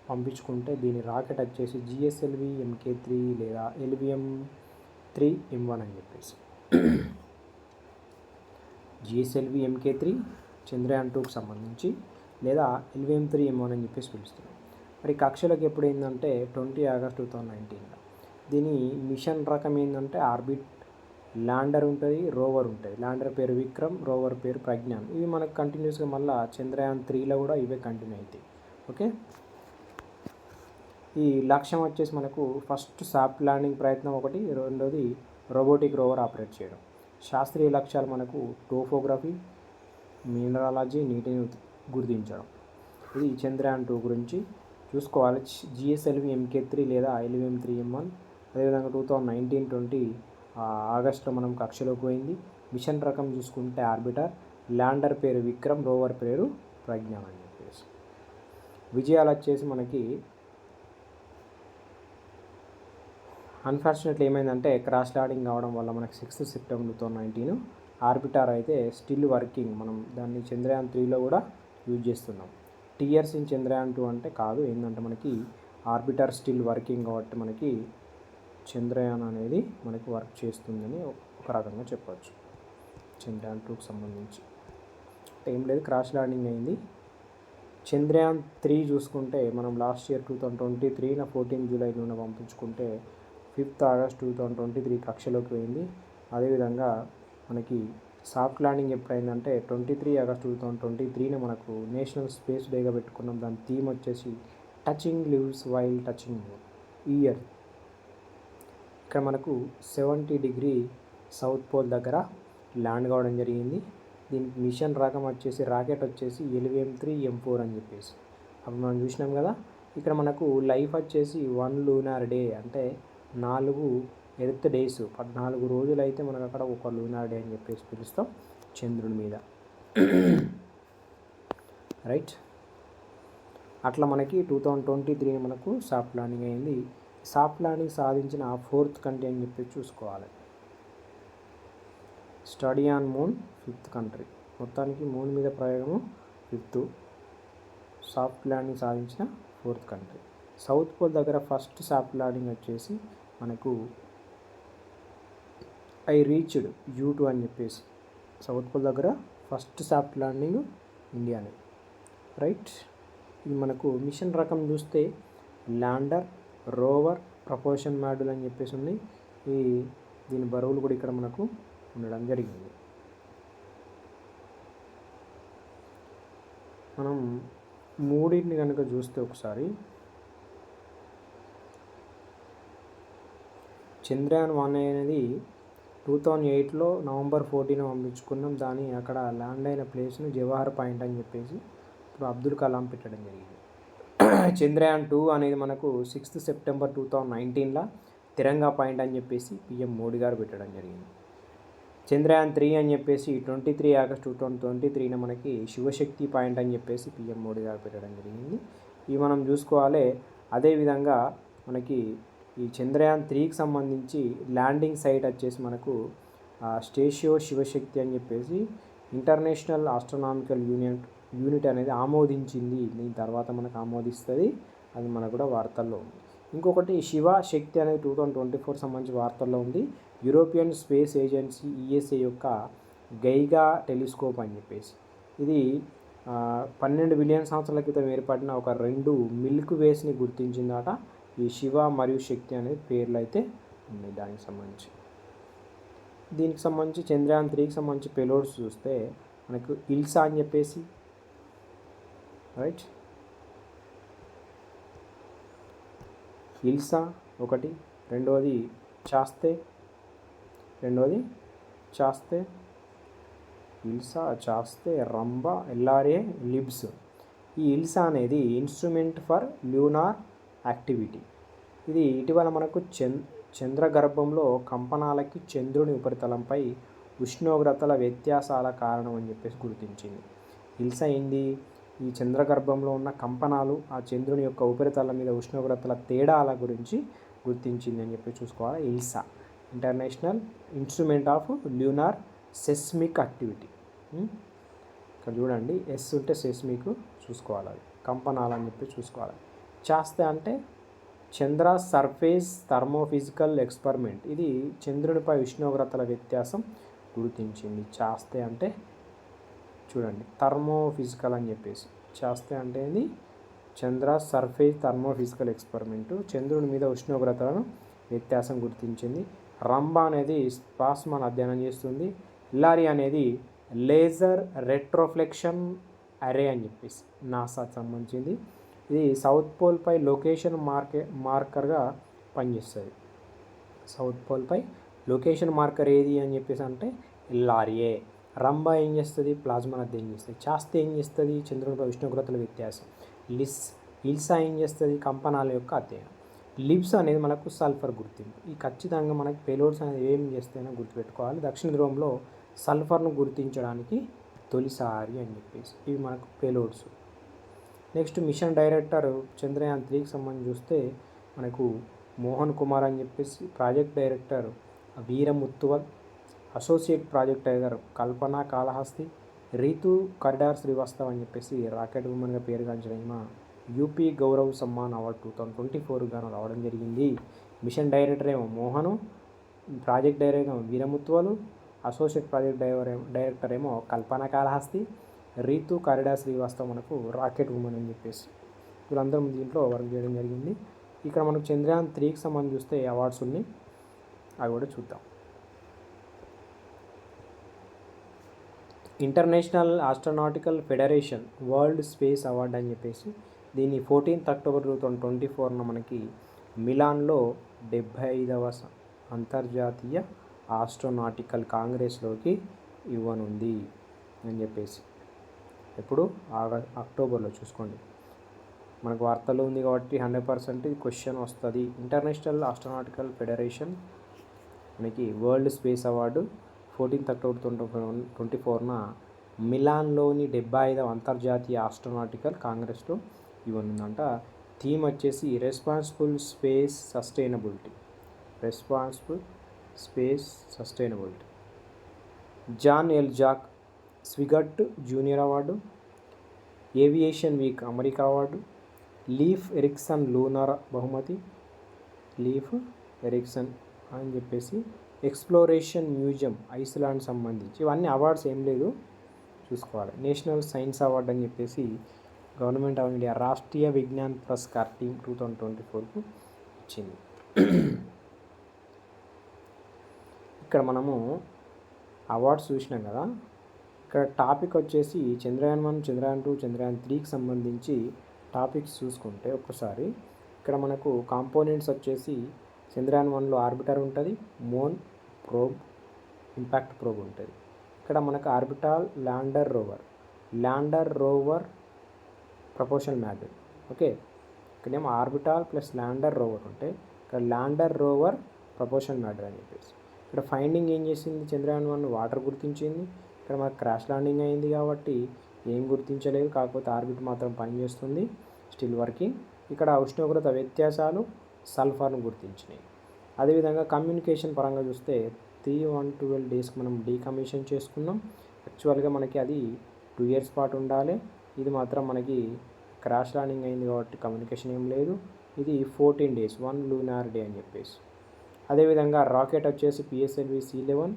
పంపించుకుంటే దీని రాకెట్ వచ్చేసి జిఎస్ఎల్వి MK3 లేదా LVM-3 M1 అని చెప్పేసి. జిఎస్ఎల్వి MK3 చంద్రయాన్ 2కు సంబంధించి లేదా LVM-3 M1 అని చెప్పేసి పిలుస్తున్నాం. మరి కక్షలోకి ఎప్పుడు ఏంటంటే 20 ఆగస్ట్ 2019. దీని మిషన్ రకం ఏంటంటే ఆర్బిట్, ల్యాండర్ ఉంటుంది, రోవర్ ఉంటుంది. ల్యాండర్ పేరు విక్రమ్, రోవర్ పేరు ప్రజ్ఞాన్. ఇవి మనకు కంటిన్యూస్గా మళ్ళీ చంద్రయాన్ 3లో కూడా ఇవే కంటిన్యూ అవుతాయి. ఓకే, ఈ లక్ష్యం వచ్చేసి మనకు ఫస్ట్ సాఫ్ట్ ల్యాండింగ్ ప్రయత్నం ఒకటి, రెండోది రోబోటిక్ రోవర్ ఆపరేట్ చేయడం. శాస్త్రీయ లక్ష్యాలు మనకు టోపోగ్రఫీ, మినరాలజీ, నీటిని గుర్తించడం. ఇది చంద్రయాన్ 2 గురించి చూసుకోవాలి. జిఎస్ఎల్వి MK3 లేదా LVM-3 M1. అదేవిధంగా 2019-20 ఆగస్టులో మనం కక్షలోకి పోయింది. మిషన్ రకం చూసుకుంటే ఆర్బిటర్, ల్యాండర్ పేరు విక్రమ్, రోవర్ పేరు ప్రజ్ఞాన్ అని చెప్పేసి. విజయాలు వచ్చేసి మనకి అన్ఫార్చునేట్లీ ఏమైందంటే క్రాష్ ల్యాండింగ్ కావడం వల్ల మనకి 6 సెప్టెంబర్ 2019. ఆర్బిటర్ అయితే స్టిల్ వర్కింగ్. మనం దాన్ని చంద్రయాన్ 3లో కూడా యూజ్ చేస్తున్నాం. టియర్స్ ఇన్ చంద్రయాన్ 2 అంటే కాదు, ఏంటంటే మనకి ఆర్బిటర్ స్టిల్ వర్కింగ్ కాబట్టి మనకి చంద్రయాన్ అనేది మనకి వర్క్ చేస్తుందని ఒక రకంగా చెప్పవచ్చు. చంద్రయాన్ 2కి సంబంధించి ఏం లేదు, క్రాష్ ల్యాండింగ్ అయింది. చంద్రయాన్ 3 చూసుకుంటే మనం లాస్ట్ ఇయర్ 2023 14 జూలై పంపించుకుంటే 5 ఆగస్ట్ 2023 కక్షలోకి పోయింది. అదేవిధంగా మనకి సాఫ్ట్ ల్యాండింగ్ ఎప్పుడైందంటే 23 ఆగస్ట్ 2023 మనకు నేషనల్ స్పేస్ డేగా పెట్టుకున్నాం. దాని థీమ్ వచ్చేసి touching lives while touching year. ఇక్కడ మనకు 70 డిగ్రీ సౌత్ పోల్ దగ్గర ల్యాండ్ కావడం జరిగింది. దీనికి మిషన్ రకం వచ్చేసి రాకెట్ వచ్చేసి LVM-3 M4 అని చెప్పేసి అప్పుడు మనం చూసినాం కదా. ఇక్కడ మనకు లైఫ్ వచ్చేసి 1 లూనార్ డే, అంటే 4 ఎర్త్ డేస్, 14 రోజులు అయితే మనకు అక్కడ ఒక లూనార్ డే అని చెప్పేసి పిలుస్తాం చంద్రుని మీద. రైట్, అట్లా మనకి 2023 మనకు సాఫ్ట్ ల్యాండింగ్ అయింది. సాఫ్ట్ ల్యాండింగ్ సాధించిన 4th కంట్రీ అని చెప్పి చూసుకోవాలి. Study on moon 5th country. మొత్తానికి మూన్ మీద ప్రయోగము 5th. సాఫ్ట్ ల్యాండింగ్ సాధించిన 4th కంట్రీ. సౌత్ పోల్ దగ్గర ఫస్ట్ సాఫ్ట్ ల్యాండింగ్ వచ్చేసి మనకు ఐ రీచ్డ్ U2 అని చెప్పేసి సౌత్ పోల్ దగ్గర ఫస్ట్ సాఫ్ట్ ల్యాండింగ్ ఇండియానే. రైట్, ఇది మనకు మిషన్ రకం చూస్తే ల్యాండర్, రోవర్, ప్రపోషన్ మాడ్యూల్ అని చెప్పేసి ఉంది. దీని బరువులు కూడా ఇక్కడ మనకు ఉండడం జరిగింది. మనం మూడింటిని కనుక చూస్తే ఒకసారి చంద్రయాన్ 1 అనేది 2008లో నవంబర్ 14 పంపించుకున్నాం. దాన్ని అక్కడ ల్యాండ్ అయిన ప్లేస్ను జవహర్ పాయింట్ అని చెప్పేసి ఇప్పుడు అబ్దుల్ కలాం పెట్టడం జరిగింది. చంద్రయాన్ 2 అనేది మనకు 6 సెప్టెంబర్ 2019లో తిరంగా పాయింట్ అని చెప్పేసి PM మోడీ గారు పెట్టడం జరిగింది. చంద్రయాన్ 3 అని చెప్పేసి 23 ఆగస్ట్ 2023 మనకి శివశక్తి పాయింట్ అని చెప్పేసి PM మోడీ గారు పెట్టడం జరిగింది. ఇవి మనం చూసుకోవాలి. అదేవిధంగా మనకి ఈ చంద్రయాన్ 3కి సంబంధించి ల్యాండింగ్ సైట్ వచ్చేసి మనకు స్టేషియో శివశక్తి అని చెప్పేసి ఇంటర్నేషనల్ ఆస్ట్రోనామికల్ యూనిట్ అనేది ఆమోదించింది. దీని తర్వాత మనకు ఆమోదిస్తుంది, అది మనకు కూడా వార్తల్లో ఉంది. ఇంకొకటి శివ శక్తి అనేది 2024 సంబంధించి వార్తల్లో ఉంది. యూరోపియన్ స్పేస్ ఏజెన్సీ ESA యొక్క గైగా టెలిస్కోప్ అని చెప్పేసి ఇది 12 బిలియన్ సంవత్సరాల క్రితం ఏర్పడిన ఒక 2 మిల్క్ వేస్ని గుర్తించిందట. ఈ శివ మరియు శక్తి అనేది పేర్లు అయితే ఉన్నాయి దానికి సంబంధించి. దీనికి సంబంధించి చంద్రయాన్ 3కి సంబంధించి పెలోడ్స్ చూస్తే మనకు ఇల్సా అని చెప్పేసి, రైట్, ఇల్సా ఒకటి, రెండోది చాస్తే, ఇల్సా, చాస్తే, రంబా, LRA, లిబ్స్. ఈ ఇల్సా అనేది ఇన్స్ట్రుమెంట్ ఫర్ ల్యూనార్ యాక్టివిటీ. ఇది ఇటీవల మనకు చంద్రగర్భంలో కంపనాలకి చంద్రుని ఉపరితలంపై ఉష్ణోగ్రతల వ్యత్యాసాల కారణం అని చెప్పేసి గుర్తించింది. ఇల్సా ఏంది? ఈ చంద్రగర్భంలో ఉన్న కంపనాలు ఆ చంద్రుని యొక్క ఉపరితలం మీద ఉష్ణోగ్రతల తేడాల గురించి గుర్తించింది అని చెప్పి చూసుకోవాలి. ILSA international instrument of lunar seismic activity. ఇక్కడ చూడండి, ఎస్ ఉంటే సెస్మిక్ చూసుకోవాలి, అది కంపనాలు అని చెప్పి చూసుకోవాలి. శాస్త్ర అంటే చంద్ర సర్ఫేస్ థర్మోఫిజికల్ ఎక్స్పెరిమెంట్. ఇది చంద్రునిపై ఉష్ణోగ్రతల వ్యత్యాసం గుర్తించింది. శాస్త్ర అంటే చూడండి థర్మోఫిజికల్ అని చెప్పేసి, శాస్త్ర అంటే ఏంది, చంద్ర సర్ఫేస్ థర్మోఫిజికల్ ఎక్స్పెరిమెంటు చంద్రుని మీద ఉష్ణోగ్రతలను వ్యత్యాసం గుర్తించింది. రంబ అనేది ప్లాస్మాను అధ్యయనం చేస్తుంది. హిల్లారీ అనేది లేజర్ రెట్రోఫ్లెక్షన్ అరే అని చెప్పేసి నాసాకు సంబంధించింది. ఇది సౌత్ పోల్పై లొకేషన్ మార్కర్గా పనిచేస్తుంది. సౌత్ పోల్పై లొకేషన్ మార్కర్ ఏది అని చెప్పేసి అంటే హిల్లారియే. రంబ ఏం చేస్తుంది, ప్లాస్మాను అధ్యయనం చేస్తుంది. శాస్త్ర ఏం చేస్తుంది, చంద్రునిపై ఉష్ణోగ్రతల వ్యత్యాసం. ఇల్సా ఏం చేస్తుంది, కంపనాల యొక్క అధ్యయనం. లిబ్స్ అనేది మనకు సల్ఫర్ గుర్తింపు. ఈ ఖచ్చితంగా మనకు పేలోడ్స్ అనేది ఏం చేస్తాయో గుర్తుపెట్టుకోవాలి. దక్షిణ ధ్రువంలో సల్ఫర్ను గుర్తించడానికి తొలిసారి అని చెప్పేసి ఇవి మనకు payloads. Next mission director Chandrayaan 3కి సంబంధించి చూస్తే మనకు మోహన్ కుమార్ అని చెప్పేసి, project director Veeramuthuvel, associate project director Kalpana Kalahasti, Ritu Karidhal Srivastava అని చెప్పేసి రాకెట్ ఉమెన్గా పేరుగాంచిన యూపీ గౌరవ్ సమ్మాన్ అవార్డు 2024 గాను రావడం జరిగింది. మిషన్ డైరెక్టర్ ఏమో Mohan, project director Veeramuthuvel, associate project director ఏమో కల్పన కాళహస్తి, రీతు కరిడార్ శ్రీవాస్తవ్ మనకు రాకెట్ ఉమెన్ అని చెప్పేసి వీళ్ళందరం దీంట్లో వర్క్ చేయడం జరిగింది. ఇక్కడ మనకు చంద్రయాన్ 3కి సంబంధించి చూస్తే అవార్డ్స్ ఉన్నాయి, అవి కూడా చూద్దాం. International astronautical federation world space award అని చెప్పేసి దీన్ని 14th అక్టోబర్ 2024 మనకి మిలాన్లో 75వ అంతర్జాతీయ ఆస్ట్రోనాటికల్ కాంగ్రెస్లోకి ఇవ్వనుంది అని చెప్పేసి. ఎప్పుడు అక్టోబర్లో చూసుకోండి, మనకు వార్తలు ఉంది కాబట్టి 100% క్వశ్చన్ వస్తుంది. ఇంటర్నేషనల్ ఆస్ట్రోనాటికల్ ఫెడరేషన్ మనకి world space award 14th October 2024 మిలాన్లోని 75వ అంతర్జాతీయ ఆస్ట్రోనాటికల్ కాంగ్రెస్లో ఇవ్వనుందంట. థీమ్ వచ్చేసి responsible space sustainability. John L Jack Swigert Junior award, aviation week America award, Leif Eriksson lunar బహుమతి, లీఫ్ ఎరిక్సన్ అని చెప్పేసి ఎక్స్ప్లోరేషన్ మ్యూజియం ఐస్లాండ్ సంబంధించి ఇవన్నీ అవార్డ్స్ ఏం లేదు చూసుకోవాలి. నేషనల్ సైన్స్ అవార్డు అని చెప్పేసి government of India Rashtriya Vigyan Puraskar team 2024కు ఇచ్చింది. ఇక్కడ మనము అవార్డ్స్ చూసినాం కదా. ఇక్కడ టాపిక్ వచ్చేసి చంద్రయాన్ 1, చంద్రయాన్ 2, చంద్రయాన్ 3కి సంబంధించి టాపిక్స్ చూసుకుంటే ఒకసారి ఇక్కడ మనకు కాంపోనెంట్స్ వచ్చేసి చంద్రయాన్ 1లో ఆర్బిటర్ ఉంటుంది, మోన్ ప్రోబ్, ఇంపాక్ట్ ప్రోబ్ ఉంటుంది. ఇక్కడ మనకు orbital lander rover proportional module. Okay, ఇక్కడేమో ఆర్బిటాల్ ప్లస్ ల్యాండర్ రోవర్ ఉంటే ఇక్కడ ల్యాండర్ రోవర్ ప్రపోర్షనల్ మాడ్యూల్ అని చెప్పేసి. ఇక్కడ ఫైండింగ్ ఏం చేసింది, చంద్రయాన్ 1 వాటర్ గుర్తించింది. ఇక్కడ మనకు క్రాష్ ల్యాండింగ్ అయింది కాబట్టి ఏం గుర్తించలేదు, కాకపోతే ఆర్బిట్ మాత్రం పనిచేస్తుంది, స్టిల్ వర్కింగ్. ఇక్కడ ఉష్ణోగ్రత వ్యత్యాసాలు సల్ఫర్ను గుర్తించినాయి. అదేవిధంగా కమ్యూనికేషన్ పరంగా చూస్తే 312 డేస్కి మనం డీకమిషన్ చేసుకున్నాం. యాక్చువల్గా మనకి అది 2 years పాటు ఉండాలి. ఇది మాత్రం మనకి క్రాష్ ల్యాండింగ్ అయింది కాబట్టి కమ్యూనికేషన్ ఏం లేదు. ఇది 14 days 1 lunar day అని చెప్పేసి. అదేవిధంగా రాకెట్ వచ్చేసి పిఎస్ఎల్వి C11,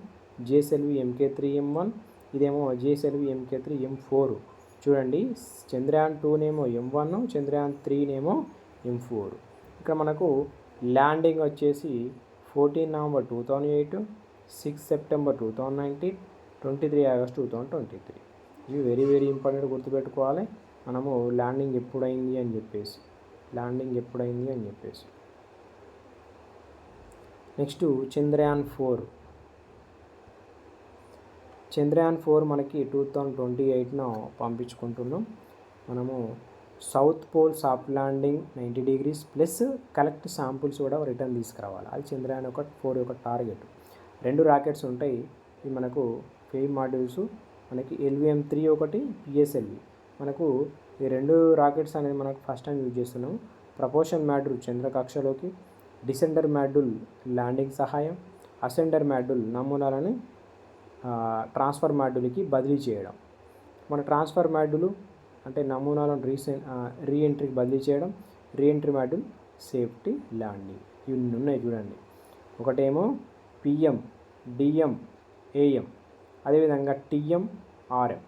జిఎస్ఎల్వి MK3M1, ఇదేమో జిఎస్ఎల్వి MK3M4. చూడండి, చంద్రయాన్ 2నేమో M1, చంద్రయాన్ 3నేమో M4. ఇక్కడ మనకు ల్యాండింగ్ వచ్చేసి 14 November 2008, 6 September 2019, 23 August 2023. ఇవి వెరీ వెరీ ఇంపార్టెంట్, గుర్తుపెట్టుకోవాలి. మనము ల్యాండింగ్ ఎప్పుడైంది అని చెప్పేసి. నెక్స్ట్ చంద్రయాన్ 4 మనకి 2028 పంపించుకుంటున్నాం. మనము south pole soft landing 90 degrees plus collect samples కూడా రిటర్న్ తీసుకురావాలి. అది చంద్రయాన్ 4 యొక్క టార్గెట్. 2 రాకెట్స్ ఉంటాయి. ఇవి మనకు ఫెయిమ్ మాడ్యూల్స్, మనకి LVM-3 ఒకటి, PSLV. మనకు ఈ 2 రాకెట్స్ అనేది మనకు ఫస్ట్ టైం యూజ్ చేస్తున్నాం. Proportion module చంద్రకక్షలోకి, desander module landing సహాయం, అసెండర్ మాడ్యూల్ నమూనాలను ట్రాన్స్ఫర్ మాడ్యూల్కి బదిలీ చేయడం. మన ట్రాన్స్ఫర్ మాడ్యూల్ అంటే నమూనాలను రీఎంట్రీకి బదిలీ చేయడం. Reentry module safety landing. ఇవి ఉన్నాయి చూడండి. ఒకటేమో పిఎం, డిఎం, ఏఎం, అదేవిధంగా టిఎం, ఆర్ఎం.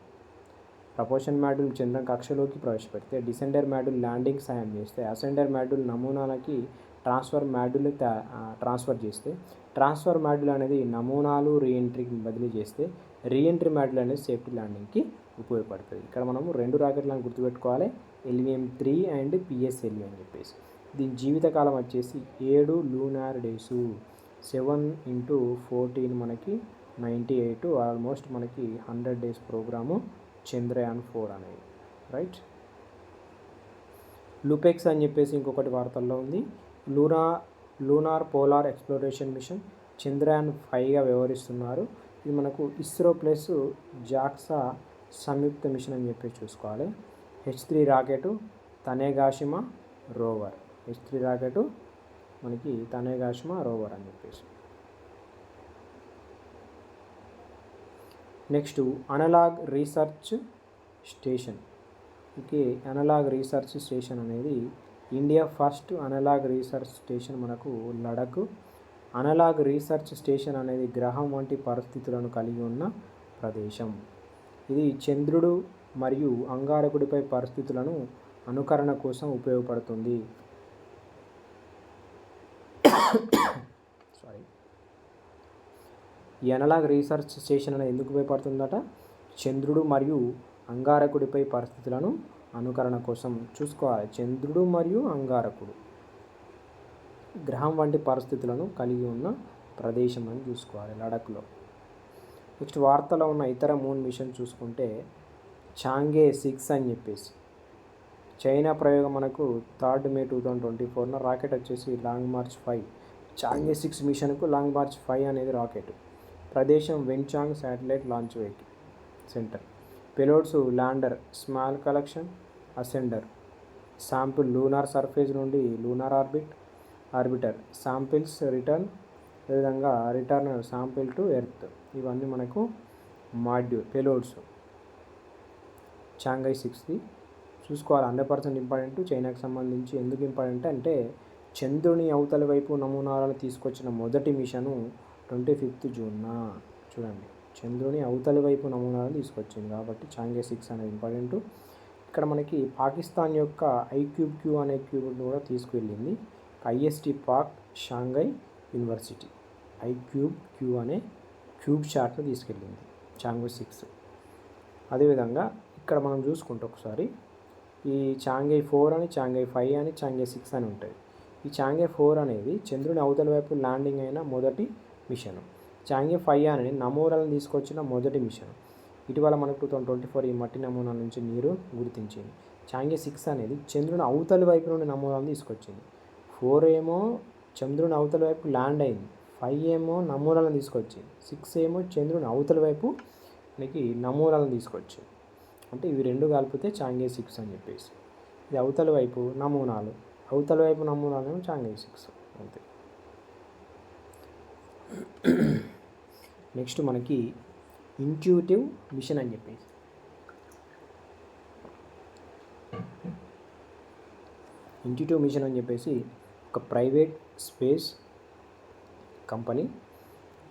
ప్రపోషన్ మాడ్యూల్ చంద్రం కక్షలోకి ప్రవేశపెడితే, డిసెండర్ మాడ్యూల్ ల్యాండింగ్ సాయం చేస్తే, అసెండర్ మాడ్యూల్ నమూనాలకి ట్రాన్స్ఫర్ మాడ్యూల్ ట్రాన్స్ఫర్ చేస్తే, ట్రాన్స్ఫర్ మాడ్యూల్ అనేది నమూనాలు రీఎంట్రీకి బదిలీ చేస్తే, రీఎంట్రీ మాడ్యూల్ అనేది సేఫ్టీ ల్యాండింగ్కి ఉపయోగపడుతుంది. ఇక్కడ మనము 2 రాకెట్లను గుర్తుపెట్టుకోవాలి, LVM-3 అండ్ PSLV అని చెప్పేసి. దీని జీవితకాలం వచ్చేసి 7 లూనార్ డేసు. 7 × 14 మనకి 98, ఆల్మోస్ట్ మనకి 100 డేస్ ప్రోగ్రాము చంద్రయాన్ 4 అనేది, రైట్. లూపెక్స్ అని చెప్పేసి ఇంకొకటి వార్తల్లో ఉంది. Lunar polar exploration mission Chandrayaan 5గా వ్యవహరిస్తున్నారు. ఇది మనకు ఇస్రో ప్లస్ జాక్సా సంయుక్త మిషన్ అని చెప్పేసి చూసుకోవాలి. H3 rocket తనేగాషిమా rover. H3 rocket మనకి తనేగాషిమా రోవర్ అని చెప్పేసి. Next analogue research station. Okay, analogue research station అనేది India first analogue research station మనకు లడఖ్. అనలాగ్ రీసెర్చ్ స్టేషన్ అనేది గ్రహం వంటి పరిస్థితులను కలిగి ఉన్న ప్రదేశం. ఇది చంద్రుడు మరియు అంగారకుడిపై పరిస్థితులను అనుకరణ కోసం ఉపయోగపడుతుంది. ఈ అనలాగ్ రీసెర్చ్ స్టేషన్ అనేది ఎందుకు ఉపయోగపడుతుందట? చంద్రుడు మరియు అంగారకుడిపై పరిస్థితులను అనుకరణ కోసం చూసుకోవాలి. చంద్రుడు మరియు అంగారకుడు గ్రహం వంటి పరిస్థితులను కలిగి ఉన్న ప్రదేశం అని చూసుకోవాలి లడఖ్లో. నెక్స్ట్ వార్తలో ఉన్న ఇతర మూన్ మిషన్ చూసుకుంటే చాంగే 6 అని చెప్పేసి చైనా ప్రయోగం మనకు 3 మే 2024. రాకెట్ వచ్చేసి లాంగ్ మార్చ్ 5. చాంగే 6 మిషన్కు లాంగ్ మార్చ్ 5 అనేది రాకెట్. ప్రదేశం Wenchang satellite launch vehicle centre. Payloads lander, small collection, ascender. Sample lunar surface నుండి లూనార్ ఆర్బిటర్. శాంపిల్స్ రిటర్న్, అదేవిధంగా రిటర్న్ శాంపిల్ టు ఎర్త్. ఇవన్నీ మనకు మాడ్యూల్ పెలోడ్స్ చాంఘై 6ది చూసుకోవాలి. 100% important. చైనాకి సంబంధించి ఎందుకు ఇంపార్టెంట్ అంటే చంద్రుని అవతలి వైపు నమూనాలను తీసుకొచ్చిన మొదటి మిషను 25 జూన్న. చూడండి, చంద్రుని అవతలి వైపు నమూనాలను తీసుకొచ్చింది కాబట్టి చాంఘై 6 అనేది ఇంపార్టెంట్. ఇక్కడ మనకి పాకిస్తాన్ యొక్క ICube Q అనే క్యూబ్ను కూడా తీసుకువెళ్ళింది. IST Pak Shanghai university ICube Q అనే క్యూబ్ షాట్ను తీసుకెళ్ళింది చాంఘై 6. అదేవిధంగా ఇక్కడ మనం చూసుకుంటే ఒకసారి ఈ చాంఘై 4 అని, చాంఘై 5 అని, చాంఘై 6 అని ఉంటాయి. ఈ చాంఘై 4 అనేది చంద్రుని అవతల వైపు ల్యాండింగ్ అయిన మొదటి మిషన్. చాంఘై 5 అనేది నమూనాలను తీసుకొచ్చిన మొదటి మిషన్. ఇటీవల మనకు 2024 ఈ మట్టి నమూనాల నుంచి నీరు గుర్తించింది. చాంఘై 6 అనేది చంద్రుని అవతలి వైపు నుండి నమూనాలను తీసుకొచ్చింది. 4 ఏమో చంద్రుని అవతల వైపు ల్యాండ్ అయింది, 5 ఏమో నమూనాలను తీసుకొచ్చింది, 6 ఏమో చంద్రుని అవతల వైపు మనకి నమూనాలను తీసుకొచ్చింది. అంటే ఇవి రెండు కలిపితే చాంఘై 6 అని చెప్పేసి. ఇది అవతల వైపు నమూనాలు, అవతల వైపు నమూనాలు చాంఘై 6 అంతే. నెక్స్ట్ మనకి ఇంట్యూటివ్ మిషన్ అని చెప్పేసి. ఇంట్యూటివ్ మిషన్ అని చెప్పేసి ఒక private space company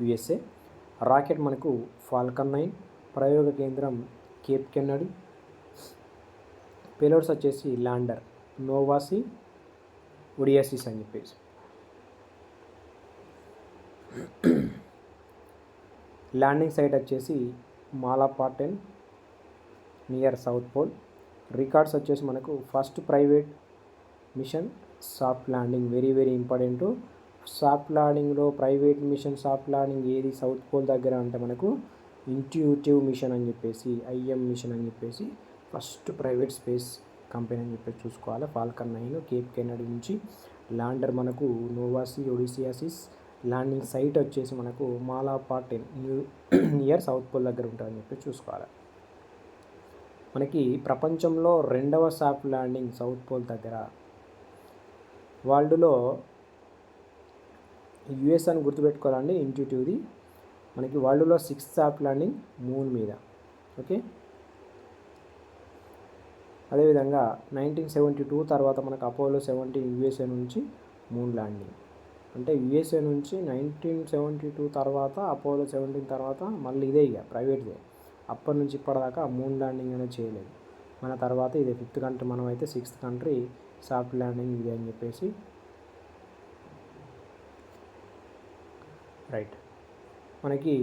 USA. Rocket మనకు ఫాల్కన్ 9. ప్రయోగ కేంద్రం కేప్ కెన్నడీ. పేలోడ్స్ వచ్చేసి ల్యాండర్ నోవాసి ఒడియాసిస్ అని చెప్పేసి. ల్యాండింగ్ సైట్ వచ్చేసి Malapert near south pole. Records వచ్చేసి మనకు first private mission soft landing, very very important. Soft ల్యాండింగ్లో ప్రైవేట్ మిషన్ సాఫ్ట్ ల్యాండింగ్ ఏది సౌత్ పోల్ దగ్గర అంటే మనకు ఇంట్యూటివ్ మిషన్ అని చెప్పేసి, IM మిషన్ అని చెప్పేసి ఫస్ట్ ప్రైవేట్ స్పేస్ కంపెనీ అని చెప్పేసి చూసుకోవాలి. ఫాల్కన్ 9 కేప్ కెన్నడీ నుంచి. ల్యాండర్ మనకు నోవాసి ఒడియాసిస్. ల్యాండింగ్ సైట్ వచ్చేసి మనకు మాలాపాటెన్ నియర్ సౌత్ పోల్ దగ్గర ఉంటుందని చెప్పి చూసుకోవాలి. మనకి ప్రపంచంలో 2వ సాఫ్ట్ ల్యాండింగ్ సౌత్ పోల్ దగ్గర. వరల్డ్లో US అని గుర్తుపెట్టుకోవాలండి ఇంట్యూటివ్ది. మనకి వరల్డ్లో 6th సాఫ్ట్ ల్యాండింగ్ మూన్ మీద. ఓకే, అదేవిధంగా 1972 తర్వాత మనకు అపోలో 17 యూఎస్ఏ నుంచి మూన్ ల్యాండింగ్. అంటే యూఎస్ఏ నుంచి 1972 తర్వాత అపోలో 17 తర్వాత మళ్ళీ ఇదే ఇక ప్రైవేట్దే. అప్పటి నుంచి ఇప్పటిదాకా మూన్ ల్యాండింగ్ అనేది చేయలేదు. మన తర్వాత ఇదే 5th కంట్రీ, మనం అయితే 6th కంట్రీ సాఫ్ట్ ల్యాండింగ్ ఇదే అని చెప్పేసి. రైట్, మనకి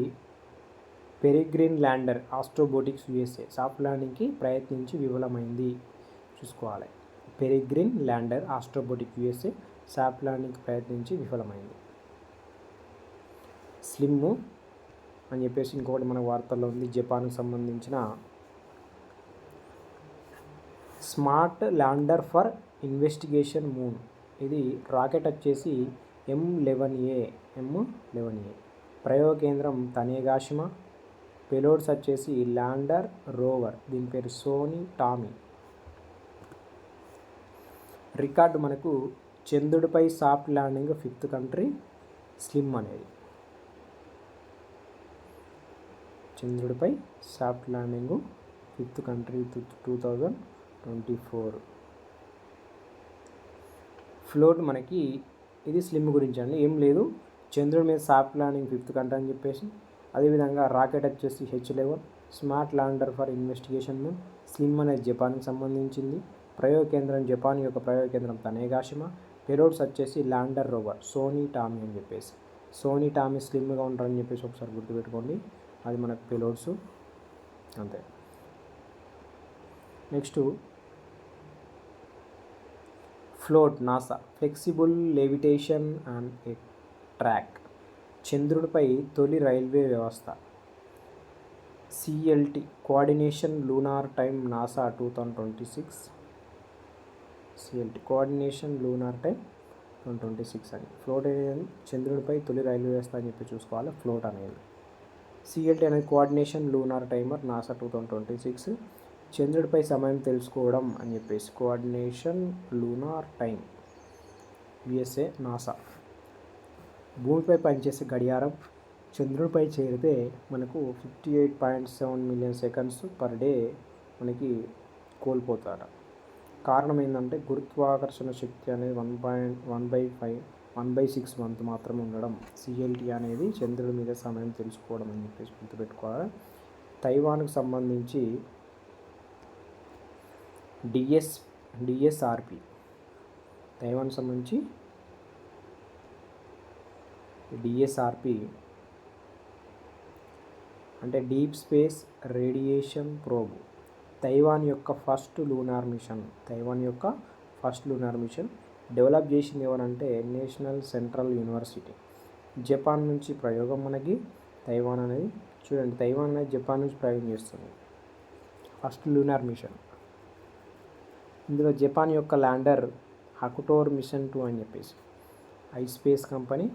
పెరిగ్రిన్ ల్యాండర్ ఆస్ట్రోబోటిక్స్ యూఎస్ఏ సాఫ్ట్ ల్యాండింగ్కి ప్రయత్నించి విఫలమైంది. చూసుకోవాలి, పెరిగ్రిన్ ల్యాండర్ ఆస్ట్రోబోటిక్ యూఎస్ఏ సాఫ్ట్ ల్యాండింగ్కి ప్రయత్నించి విఫలమైంది. స్లిమ్ అని చెప్పేసి ఇంకొకటి మన వార్తల్లో ఉంది, జపాన్కి సంబంధించిన smart lander for investigation moon. ఇది రాకెట్ వచ్చేసి M11A. ప్రయోగ కేంద్రం తనేగాషిమా. పెలోడ్స్ వచ్చేసి ల్యాండర్ రోవర్, దీని పేరు సోనీ టామీ. రికార్డు మనకు చంద్రుడిపై soft landing 5th country slim అనేది. చంద్రుడిపై soft landing 5th country 2024. Float మనకి ఇది స్లిమ్ గురించి అండి, ఏం లేదు. చంద్రుడి మీద సాఫ్ట్ ల్యాండింగ్ 5th కంట్రీ అని చెప్పేసి. అదేవిధంగా రాకెట్ వచ్చేసి H11 smart lander for investigation moon. Slim అనేది జపాన్కి సంబంధించింది. ప్రయోగ కేంద్రం జపాన్ యొక్క ప్రయోగ కేంద్రం తనేగాషిమా. పెలోడ్స్ వచ్చేసి ల్యాండర్ రోవర్ సోనీ టామీ అని చెప్పేసి. సోనీ టామీ స్లిమ్గా ఉంటారని చెప్పేసి ఒకసారి గుర్తుపెట్టుకోండి, అది మనకు పెలోడ్స్ అంతే. Next FLOAT NASA flexible levitation and a track. చంద్రుడిపై తొలి రైల్వే వ్యవస్థ. CLT coordination lunar time NASA 2026. CLT coordination lunar time 2026 అని. ఫ్లోట్ అనేది చంద్రుడిపై తొలి రైల్వే వ్యవస్థ అని చెప్పి చూసుకోవాలి. ఫ్లోట్ అనేది CLT అనేది కోఆర్డినేషన్ లూనార్ టైమర్ నాసా 2026. చంద్రుడిపై సమయం తెలుసుకోవడం అని చెప్పేసి coordination lunar time USA NASA. భూమిపై పనిచేసే గడియారం. చంద్రుడిపై చేరితే మనకు 58.7 మిలియన్ సెకండ్స్ పర్ డే మనకి కోల్పోతాడ. కారణం ఏంటంటే గురుత్వాకర్షణ శక్తి అనేది 1/6 వంతు మాత్రమే ఉండడం. CLT అనేది చంద్రుడి మీద సమయం తెలుసుకోవడం అని చెప్పేసి గుర్తుపెట్టుకోవాలి. తైవాన్కు సంబంధించి DSRP, తైవాన్ సంబంధించి DSRP అంటే deep space radiation probe. Taiwan యొక్క ఫస్ట్ లూనార్ మిషన్ డెవలప్ చేసింది ఎవరంటే నేషనల్ సెంట్రల్ యూనివర్సిటీ. జపాన్ నుంచి ప్రయోగం మనకి తైవాన్ అనేది. చూడండి, తైవాన్ అనేది జపాన్ నుంచి ప్రయోగం చేస్తుంది ఫస్ట్ లూనార్ మిషన్. ఇందులో జపాన్ యొక్క ల్యాండర్ హకుటోర్ మిషన్ 2 అని చెప్పేసి ఐస్పేస్ కంపెనీ.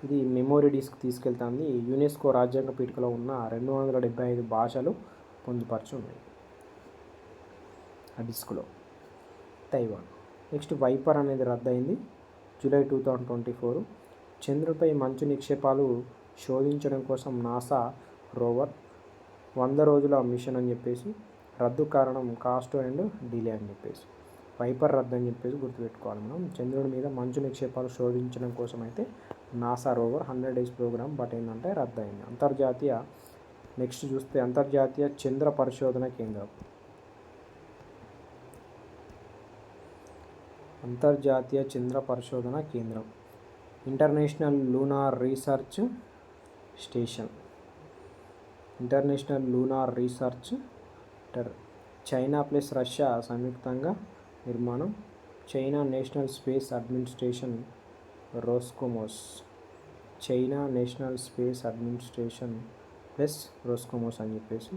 ఇది మెమోరీ డిస్క్ తీసుకెళ్తుంది. యునెస్కో రాజ్యాంగ పీఠికలో ఉన్న 275 భాషలు పొందుపరిచి ఉన్నాయి ఆ డిస్క్లో. తైవాన్. నెక్స్ట్ వైపర్ అనేది రద్దయింది జూలై 2024. చంద్రుడిపై మంచు నిక్షేపాలు శోధించడం కోసం నాసా రోవర్ 100 రోజుల మిషన్ అని చెప్పేసి. రద్దు కారణం కాస్ట్ అండ్ డిలే అని చెప్పేసి. వైపర్ రద్దు అని చెప్పేసి గుర్తుపెట్టుకోవాలి మనం. చంద్రుడి మీద మంచు నిక్షేపాలు శోధించడం కోసం అయితే NASA rover 100 days programme but ఏంటంటే రద్దు అయింది. నెక్స్ట్ చూస్తే అంతర్జాతీయ చంద్ర పరిశోధన కేంద్రం. అంతర్జాతీయ చంద్ర పరిశోధన కేంద్రం international lunar research China plus Russia సంయుక్తంగా నిర్మాణం. China national space administration Roscosmos. China national space administration plus Roscosmos అని చెప్పేసి.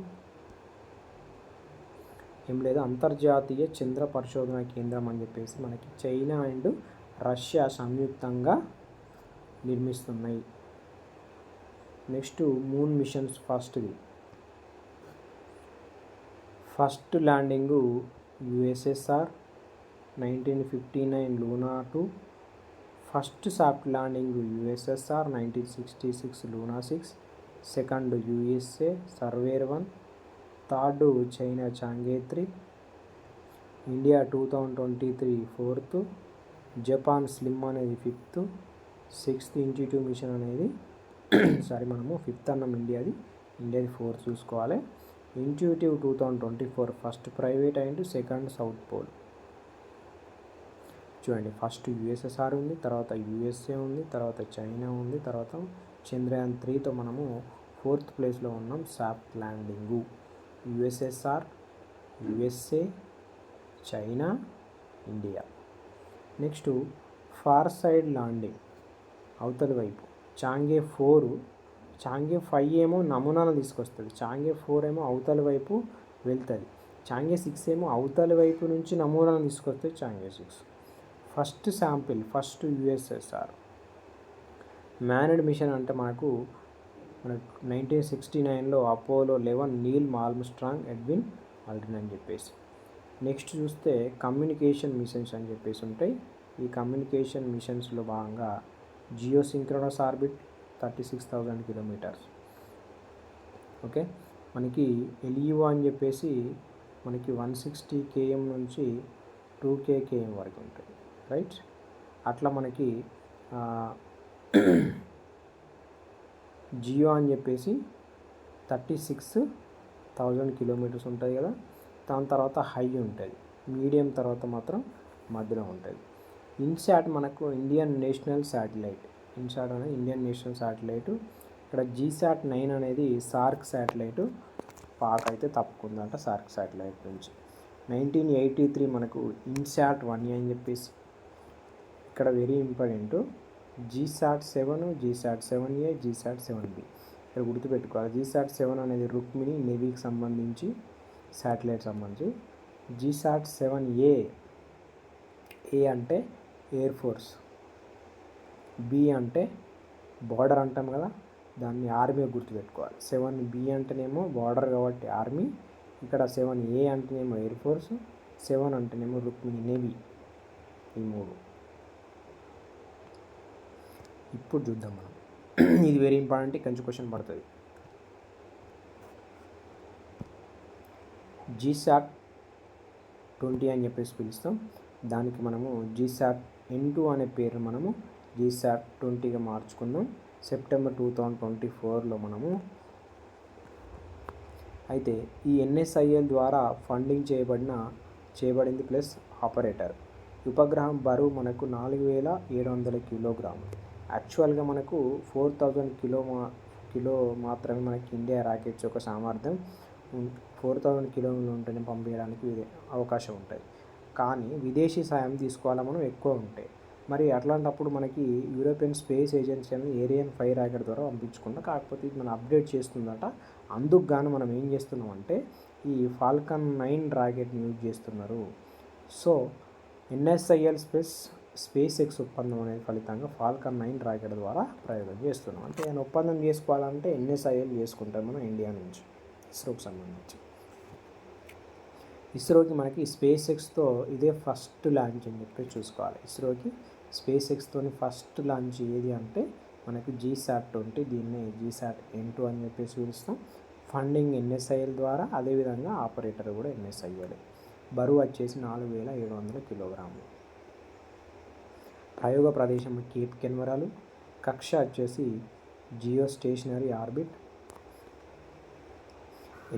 ఏం లేదు, అంతర్జాతీయ చంద్ర పరిశోధన కేంద్రం అని చెప్పేసి మనకి చైనా అండ్ రష్యా సంయుక్తంగా నిర్మిస్తున్నాయి. Next moon missions. First landing USSR 1959 Luna 2. First soft landing USSR 1966 Luna 6, second USA Surveyor 1, third China Chang'e 3, India 2023 4th, Japan SLIM అనేది 5th, 6th ఇంట్యూటివ్ మిషన్ అనేది సారీ మనము 5th అన్నాం ఇండియాది 4th చూసుకోవాలి. Intuitive 2024 first private and second south pole. చూడండి, first USSR ఉంది, తర్వాత USA ఉంది, తర్వాత చైనా ఉంది, తర్వాత చంద్రయాన్ 3తో మనము 4th ప్లేస్లో ఉన్నాం. Soft landing USSR, USA, China, India. Next far side landing అవతలి వైపు చాంగే 4, చాంగే 5 ఏమో నమూనాను తీసుకొస్తుంది, చాంగే 4 ఏమో అవతలి వైపు వెళ్తుంది, చాంగే 6 ఏమో అవతలి వైపు నుంచి నమూనాను తీసుకొస్తుంది Chang'e 6. First sample first USSR. Manned mission అంటే మనకు 1969లో Apollo 11 Neil Armstrong, Edwin Aldrin అని చెప్పేసి. నెక్స్ట్ చూస్తే కమ్యూనికేషన్ మిషన్స్ అని చెప్పేసి ఉంటాయి. ఈ కమ్యూనికేషన్ మిషన్స్లో భాగంగా జియోసింక్రోనస్ ఆర్బిట్ 36,000 కిలోమీటర్స్. ఓకే, మనకి ఎల్ఈఓ అని చెప్పేసి మనకి 160 km నుంచి 2K km వరకు ఉంటుంది, రైట్. అట్లా మనకి జియో అని చెప్పేసి 36,000 కిలోమీటర్స్ ఉంటుంది కదా. దాని తర్వాత హై ఉంటుంది, మీడియం తర్వాత మాత్రం మధ్యలో ఉంటుంది. ఇన్సాట్ మనకు ఇండియన్ నేషనల్ శాటిలైట్. ఇన్సాట్ అనేది ఇండియన్ నేషనల్ శాటిలైట్. ఇక్కడ జీసాట్ 9 అనేది సార్క్ శాటిలైట్. పాక్ అయితే తప్పుకుందంట సార్క్ శాటిలైట్ నుంచి. 1983 మనకు ఇన్సాట్ 1 అని చెప్పేసి. ఇక్కడ very important GSAT 7, GSAT 7A, GSAT 7B. ఇక్కడ గుర్తుపెట్టుకోవాలి. జీసాట్ 7 అనేది రుక్మిణి నేవీకి సంబంధించి శాటిలైట్ సంబంధించి. జీసాట్ 7A, ఏ అంటే ఎయిర్ ఫోర్స్, బి అంటే బార్డర్ అంటాం కదా, దాన్ని ఆర్మీ గుర్తుపెట్టుకోవాలి. 7B అంటేనేమో బార్డర్ కాబట్టి ఆర్మీ, ఇక్కడ 7A అంటేనేమో ఎయిర్ ఫోర్స్, 7 అంటేనేమో రుక్మిణి నేవీ. ఈ 3 ఇప్పుడు చూద్దాం మనం. ఇది వెరీ ఇంపార్టెంట్, కొంచెం క్వశ్చన్ పడుతుంది. జీసాట్ 20 అని చెప్పేసి పిలుస్తాం. దానికి మనము జీసాట్ N2 అనే పేరు మనము జీసాట్ 20గా మార్చుకుందాం. సెప్టెంబర్ 2024లో మనము. అయితే ఈ NSIL ద్వారా ఫండింగ్ చేయబడింది ప్లస్ ఆపరేటర్. ఉపగ్రహం బరువు మనకు 4,700 కిలోగ్రాములు. యాక్చువల్గా మనకు 4,000 కిలో మాత్రమే మనకి ఇండియా రాకెట్స్ యొక్క సామర్థ్యం. 4,000 కిలోమీటర్లు ఉంటేనే పంపించడానికి అవకాశం ఉంటుంది. కానీ విదేశీ సాయం తీసుకోవాలా మనం ఎక్కువ ఉంటాయి. మరి అట్లాంటప్పుడు మనకి యూరోపియన్ స్పేస్ ఏజెన్సీ అనేది ఏరియన్ 5 రాకెట్ ద్వారా పంపించుకుంటాం. కాకపోతే ఇది మనం అప్డేట్ చేస్తుందట. అందుకు గాను మనం ఏం చేస్తున్నామంటే ఈ ఫాల్కన్ 9 రాకెట్ని యూజ్ చేస్తున్నారు. సో NSIL స్పేస్ ఎక్స్ ఒప్పందం అనేది ఫలితంగా ఫాల్కన్ 9 రాకెట్ ద్వారా ప్రయోగం చేస్తున్నాం. అంటే నేను ఒప్పందం చేసుకోవాలంటే NSIL చేసుకుంటాం మనం ఇండియా నుంచి, ఇస్రోకి సంబంధించి. ఇస్రోకి మనకి స్పేస్ ఎక్స్తో ఇదే ఫస్ట్ లాంచ్ అని చెప్పి చూసుకోవాలి. ఇస్రోకి స్పేస్ ఎక్స్తోని ఫస్ట్ లాంచ్ ఏది అంటే మనకి జీసాట్ 20, దీన్నే జీసాట్ N2 అని చెప్పేసి పిలుస్తాం. ఫండింగ్ NSIL ద్వారా, అదేవిధంగా ఆపరేటర్ కూడా NSIL. బరువు వచ్చేసి 4,700 కిలోగ్రాములు. ప్రయోగ ప్రదేశం కేప్ కెన్వరాలు. కక్ష వచ్చేసి జియో స్టేషనరీ ఆర్బిట్.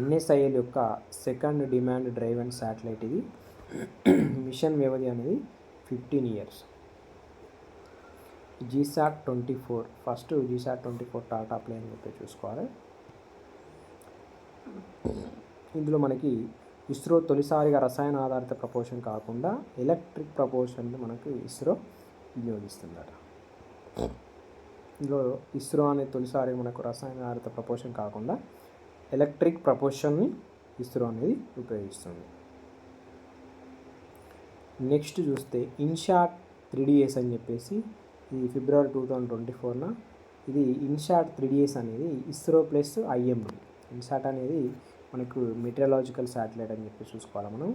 NSIL యొక్క second demand drive and satellite ఇది. మిషన్ వ్యవధి అనేది 15 years. GSAT 24 first GSAT 24 Tata play అని చెప్పి చూసుకోవాలి. ఇందులో మనకి ఇస్రో తొలిసారిగా రసాయన ఆధారిత ప్రపోషన్ కాకుండా ఎలక్ట్రిక్ ప్రపోషన్ మనకి ఇస్రో వినియోగిస్తుందట. ఇందులో ఇస్రో అనే తొలిసారి మనకు రసాయన ఆధారిత ప్రపోషన్ కాకుండా ఎలక్ట్రిక్ ప్రపోషన్ని ఇస్రో అనేది ఉపయోగిస్తుంది. నెక్స్ట్ చూస్తే ఇన్సాట్ 3DS అని చెప్పేసి ఇది ఫిబ్రవరి 2024న ఇది ఇన్సాట్ 3DS అనేది ఇస్రో ప్లస్ IMD. ఇన్సాట్ అనేది మనకు మెటీరియలాజికల్ శాటిలైట్ అని చెప్పి చూసుకోవాలి మనం.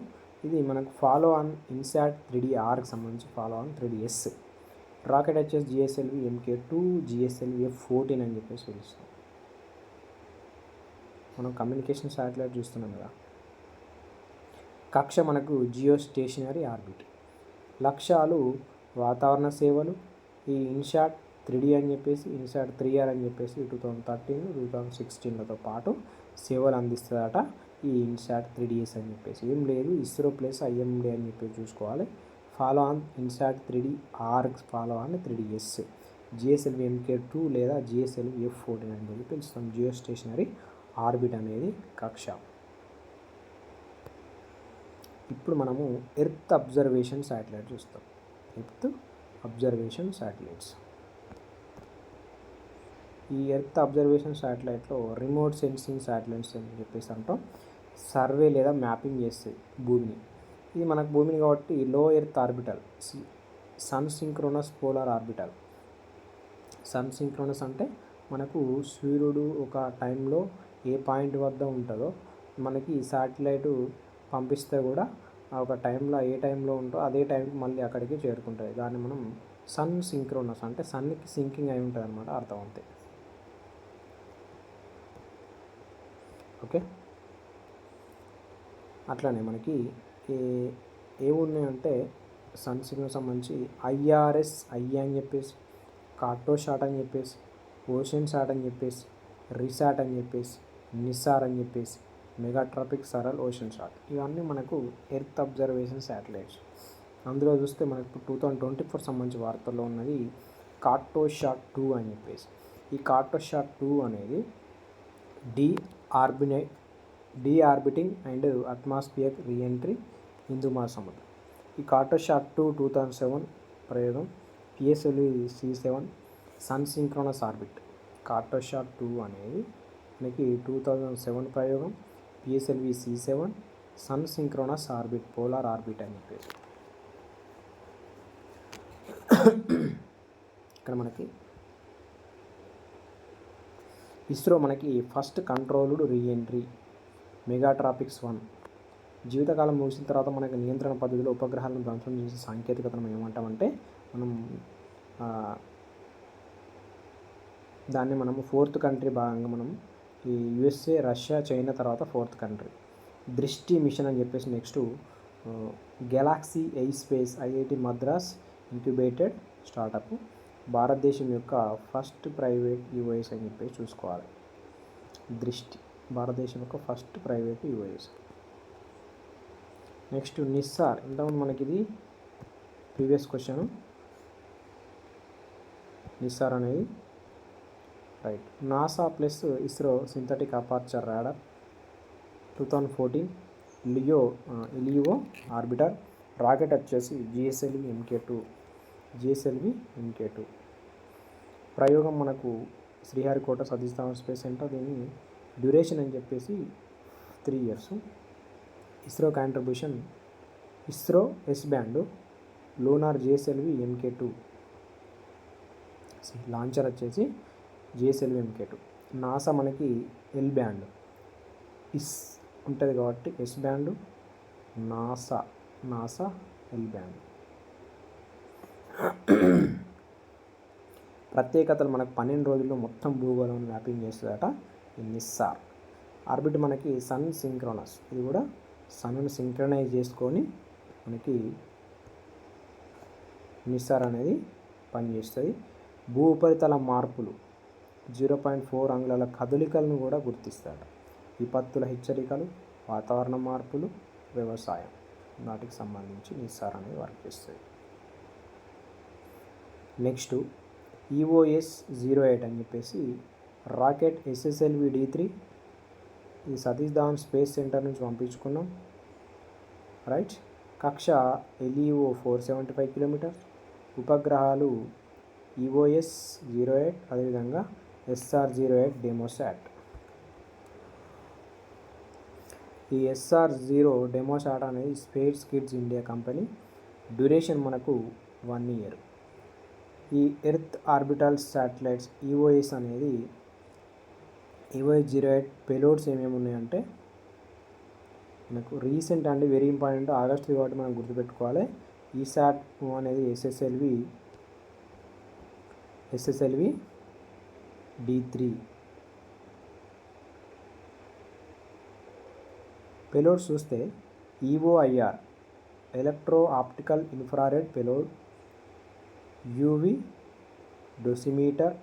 ఇది మనకు ఫాలో ఆన్ ఇన్సాట్ 3DR సంబంధించి ఫాలో ఆన్ 3DS. రాకెట్ వచ్చేసి జిఎస్ఎల్వి MK2, జిఎస్ఎల్వి F14 అని చెప్పేసి పిలుస్తాం. మనం కమ్యూనికేషన్ శాటిలైట్ చూస్తున్నాం కదా. కక్ష మనకు జియో స్టేషనరీ ఆర్బిట్. లక్ష్యాలు వాతావరణ సేవలు. ఈ ఇన్శాట్ 3D అని చెప్పేసి, ఇన్శాట్ 3R అని చెప్పేసి 2013, 2016లతో పాటు సేవలు అందిస్తుందట ఈ ఇన్శాట్ 3DS అని చెప్పేసి. ఏం లేదు, ఇస్రో ప్లస్ IMD అని చెప్పేసి చూసుకోవాలి. Follow on INSAT 3D R, follow on 3DS, GSLV MK2 లేదా జిఎస్ఎల్వి F14 అని చెప్పి పిలుస్తాం. జియో స్టేషనరీ ఆర్బిట్ అనేది కక్ష. ఇప్పుడు మనము ఎర్త్ అబ్జర్వేషన్ శాటిలైట్ చూస్తాం. Earth observation satellites. ఈ ఎర్త్ అబ్జర్వేషన్ శాటిలైట్లో రిమోట్ సెన్సింగ్ శాటిలైట్స్ అని చెప్పేసి అంటాం. సర్వే లేదా మ్యాపింగ్ చేస్తుంది భూమిని. ఇది మనకు భూమిని కాబట్టి low earth orbital, sun synchronous polar orbital. Sun synchronous అంటే మనకు సూర్యుడు ఒక టైంలో ఏ పాయింట్ వద్ద ఉంటుందో మనకి శాటిలైట్ పంపిస్తే కూడా ఒక టైంలో ఏ టైంలో ఉంటుందో అదే టైంకి మళ్ళీ అక్కడికి చేరుకుంటుంది. దాన్ని మనం సన్ సింక్రోనస్ అంటే సన్కి సింకింగ్ అయి ఉంటుంది అనమాట, అర్థం అంతే. ఓకే, అట్లానే మనకి ఏమున్నాయంటే సన్ సింక్రోనస్ సంబంధించి IRS-I అని చెప్పేసి, కార్టోశాట్ అని చెప్పేసి, ఓషన్ శాట్ అని చెప్పేసి, రిసాట్ అని చెప్పేసి, నిసార్ అని చెప్పేసి, మెగాట్రాపిక్ సరల్ ఓషన్ షాట్. ఇవన్నీ మనకు ఎర్త్ అబ్జర్వేషన్ శాటిలైట్స్. అందులో చూస్తే మనకు 2024 సంబంధించి వార్తల్లో ఉన్నది కార్టోశాట్ 2 అని చెప్పేసి. ఈ కార్టోశాట్ 2 అనేది డీఆర్బిటింగ్ అండ్ అట్మాస్ఫియర్ రీఎంట్రీ హిందూ మహాసముద్రం. ఈ కార్టోశాట్ 2 2007 ప్రయోగం PSLV C7 sun synchronous orbit. Cartosat 2 అనేది మనకి 2007 ప్రయోగం PSLV C7 sun synchronous orbit, polar orbit అని చెప్పేసి. ఇక్కడ మనకి ఇస్రో మనకి ఫస్ట్ కంట్రోల్డ్ రీఎంట్రీ మెగాట్రాపిక్స్ 1. జీవితకాలం ముగిసిన తర్వాత మనకి నియంత్రణ పద్ధతిలో ఉపగ్రహాలను ధ్వంసం చేసే సాంకేతికతను ఏమంటామంటే దాన్ని మనము 4th కంట్రీ భాగంగా మనం ఈ USA, రష్యా, చైనా తర్వాత 4th కంట్రీ. దృష్టి మిషన్ అని చెప్పేసి next Galaxy air space IIT Madras incubated startup. భారతదేశం యొక్క ఫస్ట్ ప్రైవేట్ UAS అని చెప్పేసి చూసుకోవాలి. దృష్టి భారతదేశం యొక్క first private UAS. Next NISAR. ఇంతకుముందు మనకి ఇది ప్రీవియస్ క్వశ్చన్. నిస్సార్ అనేది right. NASA plus ISRO synthetic aperture radar 2014. LEO orbiter. Rocket వచ్చేసి జిఎస్ఎల్వి MK2. ప్రయోగం మనకు శ్రీహరికోట సతీష్ ధావన్ స్పేస్ సెంటర్. దీని డ్యూరేషన్ అని చెప్పేసి 3 years. ISRO contribution ISRO S band, lunar GSLV MK2. Launcher వచ్చేసి జిఎస్ఎల్వి MK2. నాసా మనకి L బ్యాండ్, ఇస్ ఉంటుంది కాబట్టి S band, NASA L band. ప్రత్యేకతలు మనకు 12 రోజుల్లో మొత్తం భూగోళం మ్యాపింగ్ చేస్తుందట ఈ నిస్సార్. ఆర్బిట్ మనకి సన్ సింక్రోనస్, ఇది కూడా సన్ను సింక్రనైజ్ చేసుకొని మనకి నిస్సార్ అనేది పనిచేస్తుంది. భూ ఉపరితల మార్పులు 0.4 అంగుళాల కదలికలను కూడా గుర్తిస్తాడు. విపత్తుల హెచ్చరికలు, వాతావరణ మార్పులు, వ్యవసాయం వాటికి సంబంధించి నిస్సార్ అనేది వర్క్ చేస్తుంది. నెక్స్ట్ EOS-08 అని చెప్పేసి రాకెట్ SSLV D3. ఈ సతీష్ ధావన్ స్పేస్ సెంటర్ నుంచి పంపించుకున్నాం, రైట్. కక్ష LEO 475 km. ఉపగ్రహాలు EOS-08, అదేవిధంగా SR-08 డెమోసాట్. ఈ SR-0 డెమోసాట్ అనేది space kids India company. Duration మనకు 1 year. ఈ ఎర్త్ ఆర్బిటల్ శాటిలైట్స్ EOS అనేది EOS-08 పేలోడ్స్ ఏమేమి ఉన్నాయంటే మనకు రీసెంట్ అండి, వెరీ ఇంపార్టెంట్, ఆగస్టు కాబట్టి మనం గుర్తుపెట్టుకోవాలి. ఈసాట్ అనేది SSLV SSLV D3. పేలోడ్స్ చూస్తే EOIR electro optical infrared payload, UV dosimeter,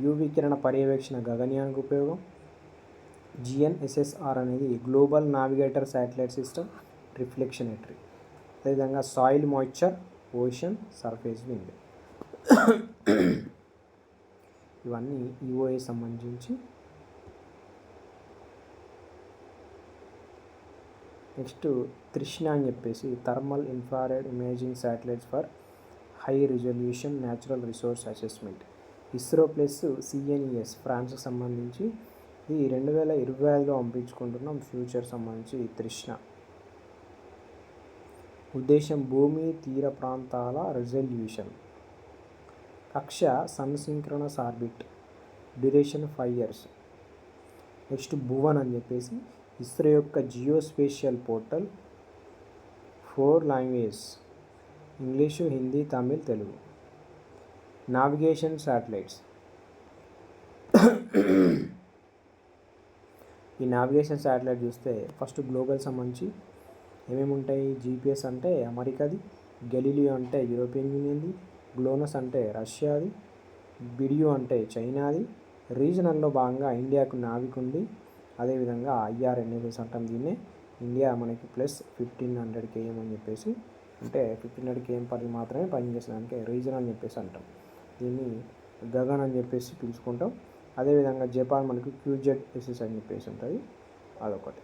UV కిరణ పర్యవేక్షణ గగనయానికి ఉపయోగం, GNSSR అనేది గ్లోబల్ నావిగేటర్ శాటిలైట్ సిస్టమ్ రిఫ్లెక్షనేటరీ, అదేవిధంగా soil moisture, ocean surface wind. ఇవన్నీ EOI సంబంధించి. నెక్స్ట్ తృష్ణ అని చెప్పేసి thermal infrared imaging satellites for high resolution natural resource assessment. ISRO plus CNES ఫ్రాన్స్కి సంబంధించి ఇది 2025లో పంపించుకుంటున్నాం. ఫ్యూచర్ సంబంధించి తృష్ణ. ఉద్దేశం భూమి తీర ప్రాంతాల రిజల్యూషన్. కక్ష sun synchronous orbit, duration 5 years. Next Bhuvan అని చెప్పేసి ఇస్రో యొక్క geospatial portal, 4 languages, English, Hindi, Tamil, Telugu. Navigation satellites. ఈ నావిగేషన్ శాటిలైట్ చూస్తే ఫస్ట్ గ్లోబల్ సంబంధించి ఏమేమి ఉంటాయి. GPS అంటే అమెరికాది, గెలీలియో అంటే యూరోపియన్ యూనియన్ది, గ్లోనస్ అంటే రష్యాది, బిడియో అంటే చైనాది. రీజనల్లో భాగంగా ఇండియాకు నావిక్ ఉంది. అదేవిధంగా IRNSS అంటాం దీన్నే. ఇండియా మనకి ప్లస్ 1500 km అని చెప్పేసి, అంటే 1500 km పరిధి మాత్రమే పనిచేసేదానికి రీజన్ అని చెప్పేసి అంటాం. దీన్ని గగన్ అని చెప్పేసి పిలుచుకుంటాం. అదేవిధంగా జపాన్ మనకు QZSS అని చెప్పేసి ఉంటుంది, అదొకటి.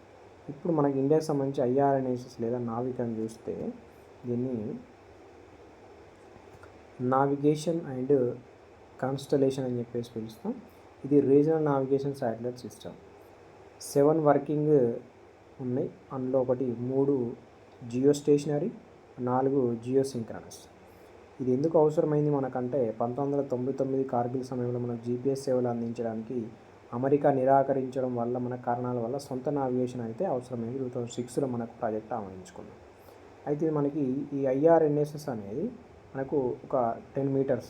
ఇప్పుడు మనకి ఇండియాకి సంబంధించి IRNSS లేదా నావిక్ అని చూస్తే దీన్ని నావిగేషన్ అండ్ కాన్స్టలేషన్ అని చెప్పేసి పిలుస్తాం. ఇది regional navigation satellite system. 7 working ఉన్నాయి. అందులో 3 జియో స్టేషనరీ, 4 జియో సింక్రనస్. ఇది ఎందుకు అవసరమైంది మనకంటే 1999 కార్గిల్ సమయంలో మనకు GPS సేవలు అందించడానికి అమెరికా నిరాకరించడం వల్ల మన కారణాల వల్ల సొంత నావిగేషన్ అయితే అవసరమైంది. 2006లో మనకు ప్రాజెక్ట్ ఆమోదించుకున్నాం. అయితే మనకి ఈ IRNSS అనేది మనకు ఒక 10 meters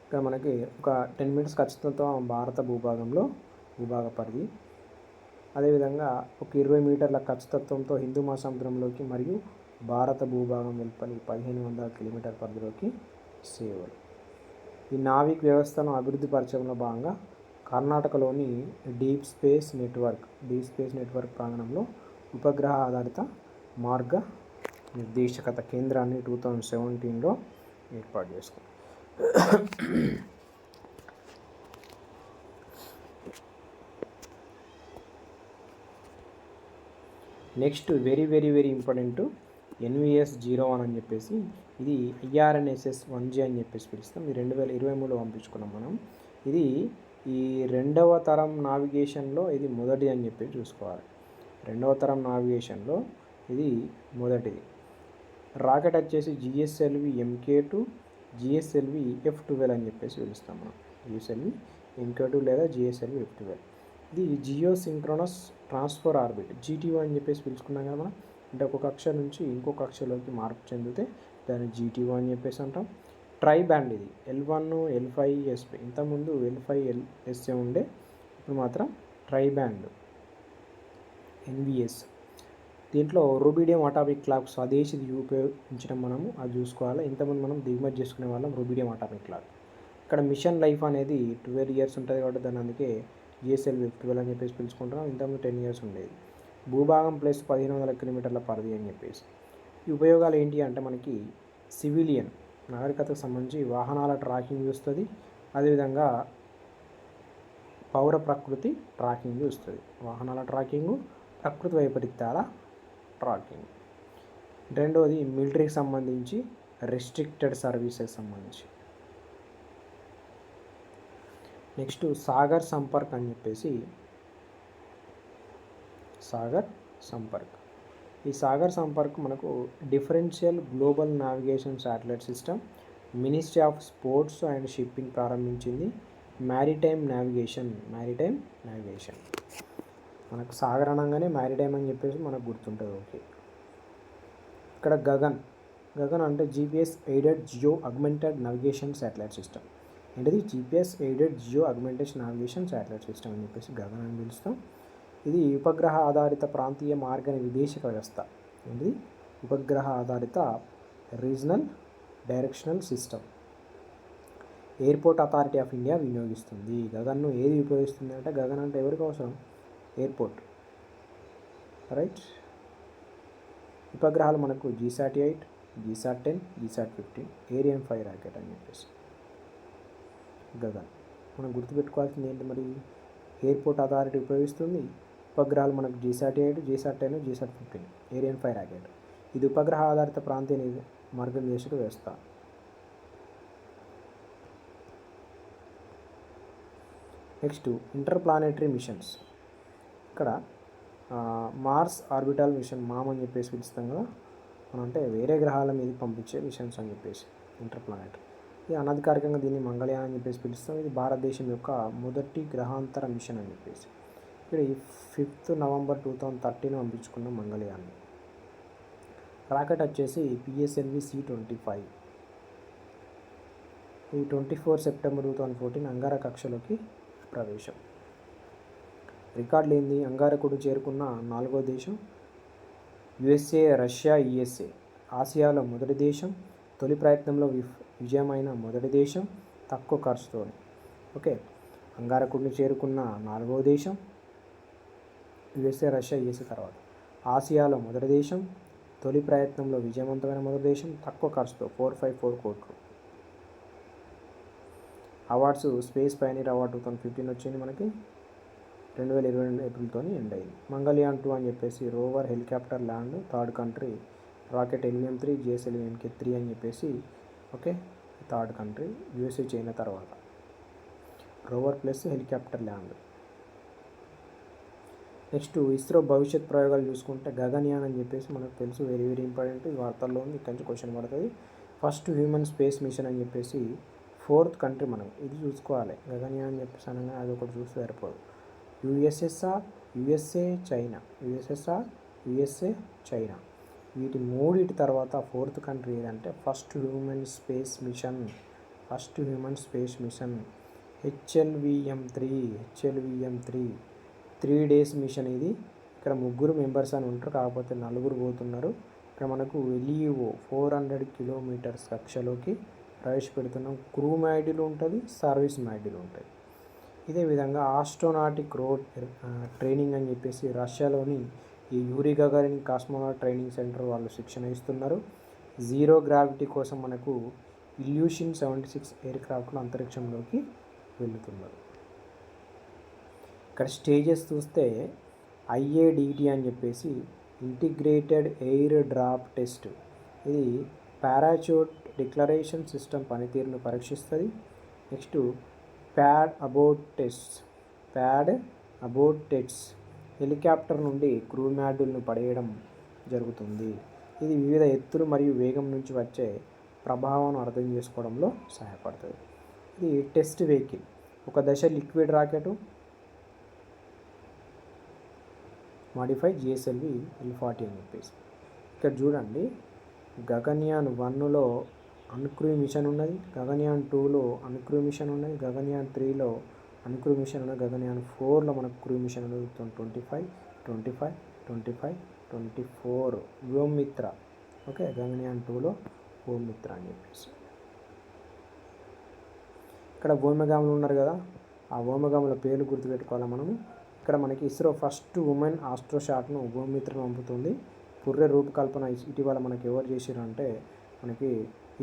ఇక్కడ మనకి ఒక 10 meters ఖచ్చితంతో భారత భూభాగ పరిధి. అదేవిధంగా ఒక 20 మీటర్ల ఖచ్చితత్వంతో హిందూ మహాసముద్రంలోకి మరియు భారత భూభాగం వెలుపలి 1500 kilometer పరిధిలోకి సేవలు. ఈ నావిక్ వ్యవస్థను అభివృద్ధి పరచడంలో భాగంగా కర్ణాటకలోని డీప్ స్పేస్ నెట్వర్క్ ప్రాంగణంలో ఉపగ్రహ ఆధారిత మార్గ నిర్దేశకత కేంద్రాన్ని 2017లో ఏర్పాటు చేసుకుంది. నెక్స్ట్ వెరీ ఇంపార్టెంట్ NVS-01 అని చెప్పేసి, ఇది IRNSS 1G అని చెప్పేసి పిలుస్తాం. ఇది 2023లో పంపించుకున్నాం మనం. ఇది ఈ 2వ తరం నావిగేషన్లో ఇది మొదటిది అని చెప్పి చూసుకోవాలి. 2వ తరం నావిగేషన్లో ఇది మొదటిది. రాకెట్ వచ్చేసి GSLV MK2, GSLV F12 అని చెప్పేసి పిలుస్తాం మనం. GSLV MK2 లేదా GSLV F12. ఇది geosynchronous transfer orbit, GTO అని చెప్పేసి పిలుచుకున్నాం కదా మనం. అంటే ఒక కక్ష నుంచి ఇంకో కక్షలోకి మార్పు చెందితే దాన్ని GTO అని చెప్పేసి అంటాం. ట్రై బ్యాండ్ ఇది L1, L5, SP. ఇంతకుముందు L5, LSA ఉండే, ఇప్పుడు మాత్రం ట్రై బ్యాండ్ NVS. దీంట్లో రూబిడియం అటామిక్ క్లాక్ స్వదేశీది ఉపయోగించడం మనము అది చూసుకోవాలి. ఇంతకుముందు మనం దిగుమతి చేసుకునే వాళ్ళం రూబిడియం అటామిక్ క్లాక్. ఇక్కడ మిషన్ లైఫ్ అనేది 12 years ఉంటుంది కాబట్టి దాన్ని అందుకే GSLV F12 అని చెప్పేసి పిలుచుకుంటున్నాం. ఇంతకుముందు 10 years ఉండేది. భూభాగం ప్లస్ 1500 kilometer పరిధి అని చెప్పేసి. ఈ ఉపయోగాలు ఏంటి అంటే మనకి సివిలియన్ నాగరికతకు సంబంధించి వాహనాల ట్రాకింగ్ చూస్తుంది. అదేవిధంగా పౌర ప్రకృతి ట్రాకింగ్ చూస్తుంది. వాహనాల ట్రాకింగు, ప్రకృతి వైపరీత్యాల ట్రాకింగ్. రెండోది మిలిటరీకి సంబంధించి రెస్ట్రిక్టెడ్ సర్వీసెస్ సంబంధించి. నెక్స్ట్ సాగర్ సంపర్క్ అని చెప్పేసి, సాగర్ సంపర్క్. ఈ సాగర్ సంపర్క్ మనకు differential global navigation satellite system ministry of sports and shipping ప్రారంభించింది. మ్యారిటైమ్ నావిగేషన్ మనకు సాధారణంగానే మ్యారిటైమ్ అని చెప్పేసి మనకు గుర్తుంటుంది. ఓకే, ఇక్కడ గగన్ అంటే GPS aided geo augmented navigation satellite system. ఏంటిది? GPS aided geo augmented navigation satellite system అని చెప్పేసి గగన్ అని పిలుస్తాం. ఇది ఉపగ్రహ ఆధారిత ప్రాంతీయ మార్గ నిర్దేశక వ్యవస్థ. ఏంటిది? ఉపగ్రహ ఆధారిత regional directional system. Airport authority of India వినియోగిస్తుంది. గగన్ను ఏది ఉపయోగిస్తుంది అంటే, గగన్ అంటే ఎవరికి అవసరం? Airport, right. ఉపగ్రహాలు మనకు GSAT-8, GSAT-10, GSAT-15, ఏరియన్ 5 రాకెట్ అని చెప్పేసి గగన్. మనం గుర్తుపెట్టుకోవాల్సింది ఏంటి మరి? ఎయిర్పోర్ట్ అథారిటీ ఉపయోగిస్తుంది. ఉపగ్రహాలు మనకు GSAT-8, GSAT-10, GSAT-15, ఏరియన్ 5 రాకెట్. ఇది ఉపగ్రహ ఆధారిత ప్రాంతీయ మార్గనిర్దేశక వ్యవస్థ. Next interplanetary machines. ఇక్కడ మార్స్ ఆర్బిటాల్ మిషన్, మామ్ అని చెప్పేసి పిలుస్తాం కదా మనం, అంటే వేరే గ్రహాల మీద పంపించే మిషన్స్ అని చెప్పేసి ఇంటర్ప్లానెటరీ. ఇది అనధికారికంగా దీన్ని మంగళయాన్ అని చెప్పేసి పిలుస్తాం. ఇది భారతదేశం యొక్క మొదటి గ్రహాంతర మిషన్ అని చెప్పేసి. ఇక్కడ 5th November 2013 పంపించుకున్న మంగళయాన్ని. రాకెట్ వచ్చేసి PSLV C-25. ఈ 24 September 2014 అంగార కక్షలోకి ప్రవేశం. రికార్డులు ఏంది? అంగారకుడు చేరుకున్న 4వ దేశం USA, రష్యా, USA. ఆసియాలో మొదటి దేశం, తొలి ప్రయత్నంలో విజయమైన మొదటి దేశం, తక్కువ ఖర్చుతో. ఓకే, అంగారకుడిని చేరుకున్న 4వ దేశం USA, రష్యా, USA తర్వాత ఆసియాలో మొదటి దేశం, తొలి ప్రయత్నంలో విజయవంతమైన మొదటి దేశం, తక్కువ ఖర్చుతో 454 కోట్లు. అవార్డ్స్ స్పేస్ పైనీర్ అవార్డు 2015 వచ్చింది మనకి. 2022 ఏప్రిల్తో ఎండ్ అయింది. మంగళయాన్ 2 అని చెప్పేసి rover helicopter land, third country. Rocket LVM-3, GSLV MK-3 అని చెప్పేసి. Okay, third country USA, China తర్వాత. Rover plus helicopter land. Next ISRO భవిష్యత్ ప్రయోగాలు చూసుకుంటే గగన్యాన్ అని చెప్పేసి మనకు తెలుసు, వెరీ వెరీ ఇంపార్టెంట్. ఈ వార్తల్లో ఉంది, ఇక్కడి నుంచి క్వశ్చన్ పడుతుంది. ఫస్ట్ హ్యూమన్ స్పేస్ మిషన్ అని చెప్పేసి 4th కంట్రీ మనం ఇది చూసుకోవాలి. గగన్యాన్ అని చెప్పేసి అనగా అది ఒకటి చూస్తే సరిపోదు. USSR, USA, China. USSR, USA, China. వీటి మూడిటి తర్వాత 4th కంట్రీ ఏదంటే first human space mission. HLVM-3 3 days mission. ఇది ఇక్కడ 3 మెంబర్స్ అని ఉంటారు, కాకపోతే 4 పోతున్నారు. ఇక్కడ మనకు LEO 400 kilometers కక్షలోకి ప్రవేశపెడుతున్నాం. క్రూ మాడ్యూల్ ఉంటుంది, సర్వీస్ మాడ్యూల్ ఉంటుంది. ఇదే విధంగా ఆస్ట్రోనాటిక్ రోడ్ ట్రైనింగ్ అని చెప్పేసి రష్యాలోని ఈ Uri Gagarin cosmonaut training centre వాళ్ళు శిక్షణ ఇస్తున్నారు. జీరో గ్రావిటీ కోసం మనకు ఇల్యూషన్ 76 ఎయిర్క్రాఫ్ట్లు అంతరిక్షంలోకి వెళుతున్నారు. ఇక్కడ స్టేజెస్ చూస్తే IADT అని చెప్పేసి ఇంటిగ్రేటెడ్ ఎయిర్ డ్రాప్ టెస్ట్. ఇది పారాచూట్ డిక్లరేషన్ సిస్టమ్ పనితీరును పరీక్షిస్తుంది. Next pad about tests helicopter నుండి క్రూ మాడ్యూల్ను పడేయడం జరుగుతుంది. ఇది వివిధ ఎత్తులు మరియు వేగం నుంచి వచ్చే ప్రభావాన్ని అర్థం చేసుకోవడంలో సహాయపడుతుంది. ఇది టెస్ట్ వెహికల్, ఒక దశ liquid rocket, modified GSLV L-40 అని చెప్పేసి. ఇక్కడ చూడండి, గగన్యాన్ 1లో అన్క్రూ మిషన్ ఉన్నది, గగన్యాన్ 2లో అన్క్రూ మిషన్ ఉన్నది, గగన్యాన్ 3లో అన్క్రూ మిషన్ ఉన్నది, గగన్యాన్ 4లో మనకు క్రూ మిషన్ ఉన్నది. 25 వ్యోమిత్ర. ఓకే, గగన్యాన్ 2లో వ్యోమిత్ర అని చెప్పేసి. ఇక్కడ వ్యోమగాములు ఉన్నారు కదా, ఆ వ్యోమగాముల పేర్లు గుర్తుపెట్టుకోవాలి మనము. ఇక్కడ మనకి ఇస్రో ఫస్ట్ ఉమెన్ ఆస్ట్రోషాట్ను వ్యోమిత్రను పంపుతుంది. పుర్రె రూపకల్పన ఇటీవల మనకి ఎవరు చేశారు అంటే మనకి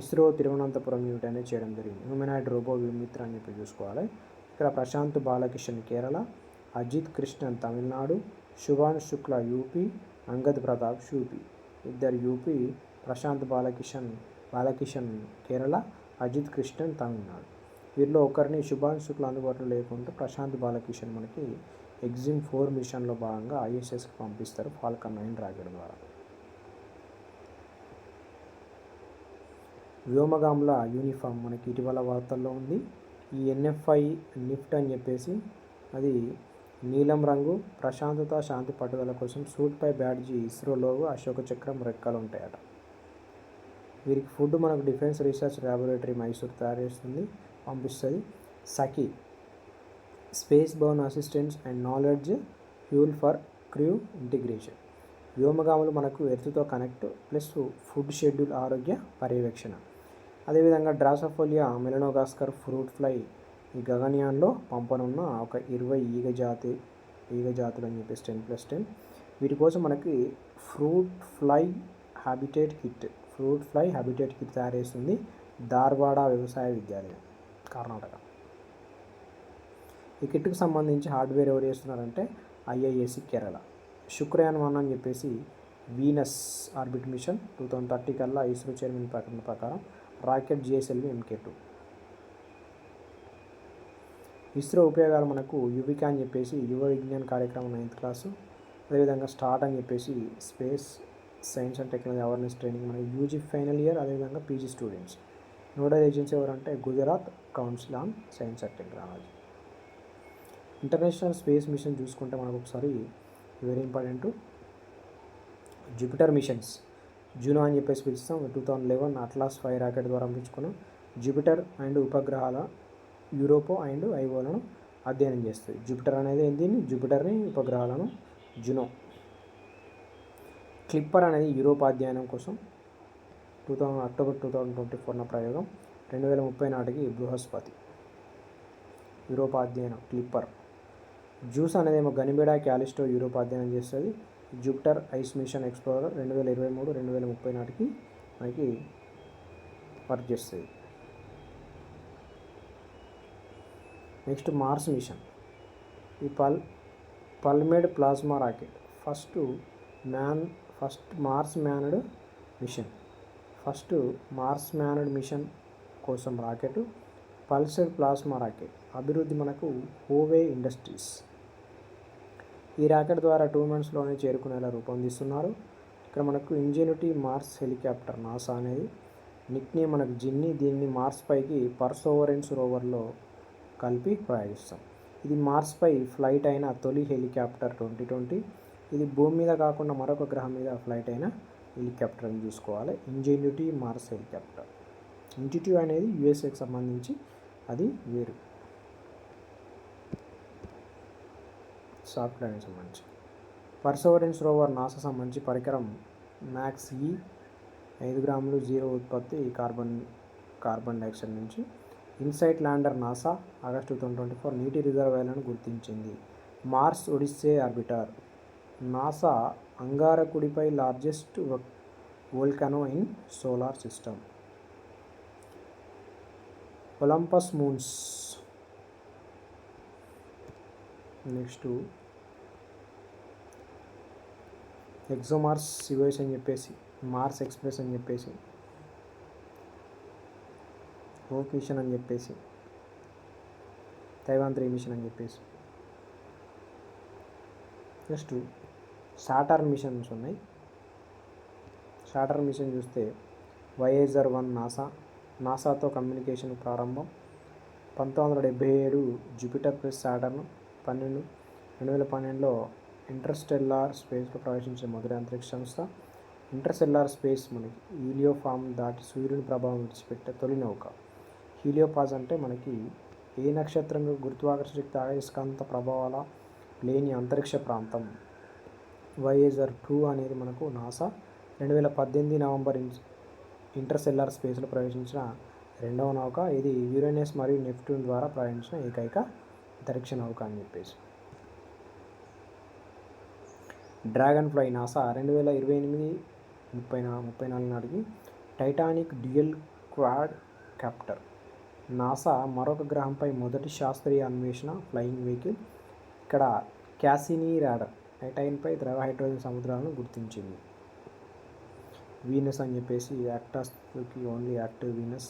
ఇస్రో తిరువనంతపురం యూనిట్ అనేది చేయడం జరిగింది. హ్యూమనాయిడ్ రోబో వ్యోమిత్ర అని చెప్పి చూసుకోవాలి. ఇక్కడ ప్రశాంత్ బాలకిషన్ కేరళ, అజిత్ కృష్ణన్ తమిళనాడు, శుభాన్ శుక్లా UP, అంగద్ ప్రతాప్ UP. ఇద్దరు UP, ప్రశాంత్ బాలకిషన్ కేరళ, అజిత్ కృష్ణన్ తమిళనాడు. వీరిలో ఒకరిని శుభాన్ శుక్లా అందుబాటులో లేకుంటే ప్రశాంత్ బాలకిషన్ మనకి ఎగ్జిమ్ 4 మిషన్లో భాగంగా ISSకి పంపిస్తారు ఫాల్కన్ 9 రాకెట్ ద్వారా. వ్యోమగాముల యూనిఫామ్ మనకి ఇటీవల వార్తల్లో ఉంది. ఈ ఎన్ఎఫ్ఐ నిఫ్ట్ అని చెప్పేసి అది నీలం రంగు ప్రశాంతత శాంతి పట్టుదల కోసం సూట్పై బ్యాడ్జీ ఇస్రో లోగో అశోక చక్రం రెక్కలు ఉంటాయట. వీరికి ఫుడ్ మనకు డిఫెన్స్ రీసెర్చ్ ల్యాబొరేటరీ మైసూర్ తయారు చేస్తుంది, పంపిస్తుంది. Sakhi space bound assistance and knowledge fuel for crew integration. వ్యోమగాములు మనకు ఎర్త్తో కనెక్ట్ ప్లస్ ఫుడ్ షెడ్యూల్ ఆరోగ్య పర్యవేక్షణ. అదేవిధంగా డ్రాసోఫోలియా మెలనోగాస్కర్ ఫ్రూట్ ఫ్లై ఈ గగన్యాన్లో పంపనున్న ఒక 20 ఈగజాతులు అని చెప్పేసి 10+10. వీటి కోసం మనకి ఫ్రూట్ ఫ్లై హ్యాబిటేట్ కిట్ తయారు చేస్తుంది ధార్వాడ వ్యవసాయ విద్యాలయం, కర్ణాటక. ఈ కిట్కి సంబంధించి హార్డ్వేర్ ఎవరు చేస్తున్నారంటే IISc కేరళ. శుక్రయాన్ 1 అని చెప్పేసి వీనస్ ఆర్బిట్ మిషన్ 2030 కల్లా ఇస్రో చైర్మన్ ప్రకటన ప్రకారం రాకెట్ GSLV MK2. ఇస్రో ఉపయోగాలు మనకు యువికా అని చెప్పేసి యువ విజ్ఞాన్ కార్యక్రమం 9th క్లాసు. అదేవిధంగా స్టార్ట్ అని చెప్పేసి space science and technology awareness training మనకి UG ఫైనల్ ఇయర్, అదేవిధంగా PG స్టూడెంట్స్. నోడల్ ఏజెన్సీ ఎవరంటే Gujarat council on science and technology. International space machine చూసుకుంటే మనకు ఒకసారి very important Jupiter machines. Juno అని చెప్పేసి పిలుస్తాం. 2011 అట్లాస్ 5 రాకెట్ ద్వారా పంపించుకున్నాం. జూపిటర్ అండ్ ఉపగ్రహాల యూరోపో అండ్ ఐఓలను అధ్యయనం చేస్తుంది. జూపిటర్ అనేది జూపిటర్ని ఉపగ్రహాలను జునో. క్లిప్పర్ అనేది యూరోపా అధ్యయనం కోసం అక్టోబర్ 2024 ప్రయోగం. 2030 నాటికి బృహస్పతి. యూరోపా అధ్యయనం క్లిప్పర్. జూస్ అనేది గనిబెడా క్యాలిస్టో యూరోపా అధ్యయనం చేస్తుంది. జూపిటర్ ఐస్ మిషన్ ఎక్స్ప్లోరర్ 2023-2030 నాటికి మనకి వర్క్ చేస్తుంది. Next Mars mission. ఈ pulsed plasma rocket first Mars manned mission కోసం రాకెట్. పల్సెడ్ ప్లాస్మా రాకెట్ అభివృద్ధి మనకు హోవే ఇండస్ట్రీస్. ఈ రాకెట్ ద్వారా 2 monthsలోనే చేరుకునేలా రూపొందిస్తున్నారు. ఇక్కడ మనకు ఇంజెన్యూటీ మార్స్ హెలికాప్టర్ నాసా అనేది నిక్నేమ్ మనకు జిన్నీ. దీన్ని మార్స్ పైకి పర్సోవరెన్స్ రోవర్లో కలిపి ప్రయోగిస్తాం. ఇది మార్స్పై ఫ్లైట్ అయిన తొలి హెలికాప్టర్ 2020. ఇది భూమి మీద కాకుండా మరొక గ్రహం మీద ఫ్లైట్ అయిన హెలికాప్టర్ అని చూసుకోవాలి. Ingenuity Mars helicopter. ఇంజిట్యూ అనేది USAకి సంబంధించి అది వేరు, సాఫ్ట్వేర్కి సంబంధించి. పర్సోవరెన్స్ రోవర్ నాసా సంబంధించి పరికరం MAX-E 5 గ్రాములు జీరో ఉత్పత్తి కార్బన్ డైఆక్సైడ్ నుంచి. ఇన్సైట్ ల్యాండర్ నాసా ఆగస్టు 2024 నీటి రిజర్వాయర్లను గుర్తించింది. Mars Odyssey orbiter. నాసా అంగారకుడిపై largest volcano in solar system. Olympus Mons. Next ExoMars సివోయిస్ అని చెప్పేసి, మార్స్ ఎక్స్ప్రెస్ అని చెప్పేసి, హోప్ మిషన్ అని చెప్పేసి, తైవాన్ 3 మిషన్ అని చెప్పేసి. నెక్స్ట్ సాటర్న్ మిషన్స్ ఉన్నాయి. సాటర్న్ మిషన్ చూస్తే Voyager 1 నాసాతో కమ్యూనికేషన్ ప్రారంభం. 1977 జూపిటర్ ప్లస్ సాటర్న్. 2012లో ఇంటర్స్టెల్లార్ స్పేస్లో ప్రవేశించిన మొదటి అంతరిక్ష సంస్థ. ఇంటర్స్టెల్లార్ స్పేస్ మనకి హీలియోఫామ్ దాటి సూర్యుని ప్రభావం విడిచిపెట్టే తొలి నౌక. హీలియోపాజ్ అంటే మనకి ఏ నక్షత్రం గురుత్వాకర్షణ శక్తి అయస్కాంత ప్రభావాల లేని అంతరిక్ష ప్రాంతం. Voyager 2 అనేది మనకు నాసా 2018 నవంబర్ ఇంటర్స్టెల్లార్ స్పేస్లో ప్రవేశించిన రెండవ నౌక. ఇది యురేనస్ మరియు నెప్ట్యూన్ ద్వారా ప్రయాణించిన ఏకైక అంతరిక్ష నౌక అని చెప్పేసి. డ్రాగన్ ఫ్లై నాసా 2028-34 నాటికి. Titanic dual quad copter. NASA మరొక గ్రహంపై మొదటి శాస్త్రీయ అన్వేషణ ఫ్లయింగ్ వెహికల్. ఇక్కడ క్యాసినీ రాడర్ టైటాన్పై ద్రవ హైడ్రోజన్ సముద్రాలను గుర్తించింది. వీనస్ అని చెప్పేసి యాక్టాస్కి only active Venus.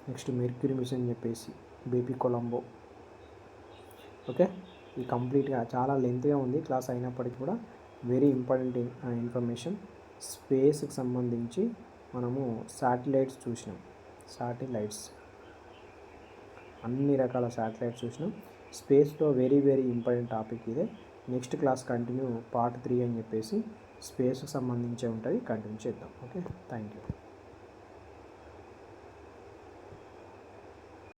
Next Mercury mission అని చెప్పేసి బేబీ కొలంబో. ఓకే, ఇది కంప్లీట్గా చాలా లెంత్గా ఉంది క్లాస్ అయినప్పటికీ కూడా వెరీ ఇంపార్టెంట్ ఇన్ఫర్మేషన్. స్పేస్కి సంబంధించి మనము శాటిలైట్స్ చూసినాం. శాటిలైట్స్ అన్ని రకాల శాటిలైట్స్ చూసినాం. స్పేస్లో వెరీ వెరీ ఇంపార్టెంట్ టాపిక్ ఇదే. నెక్స్ట్ క్లాస్ కంటిన్యూ పార్ట్ 3 అని చెప్పేసి స్పేస్కి సంబంధించే ఉంటుంది, కంటిన్యూ చేద్దాం. Okay, thank you.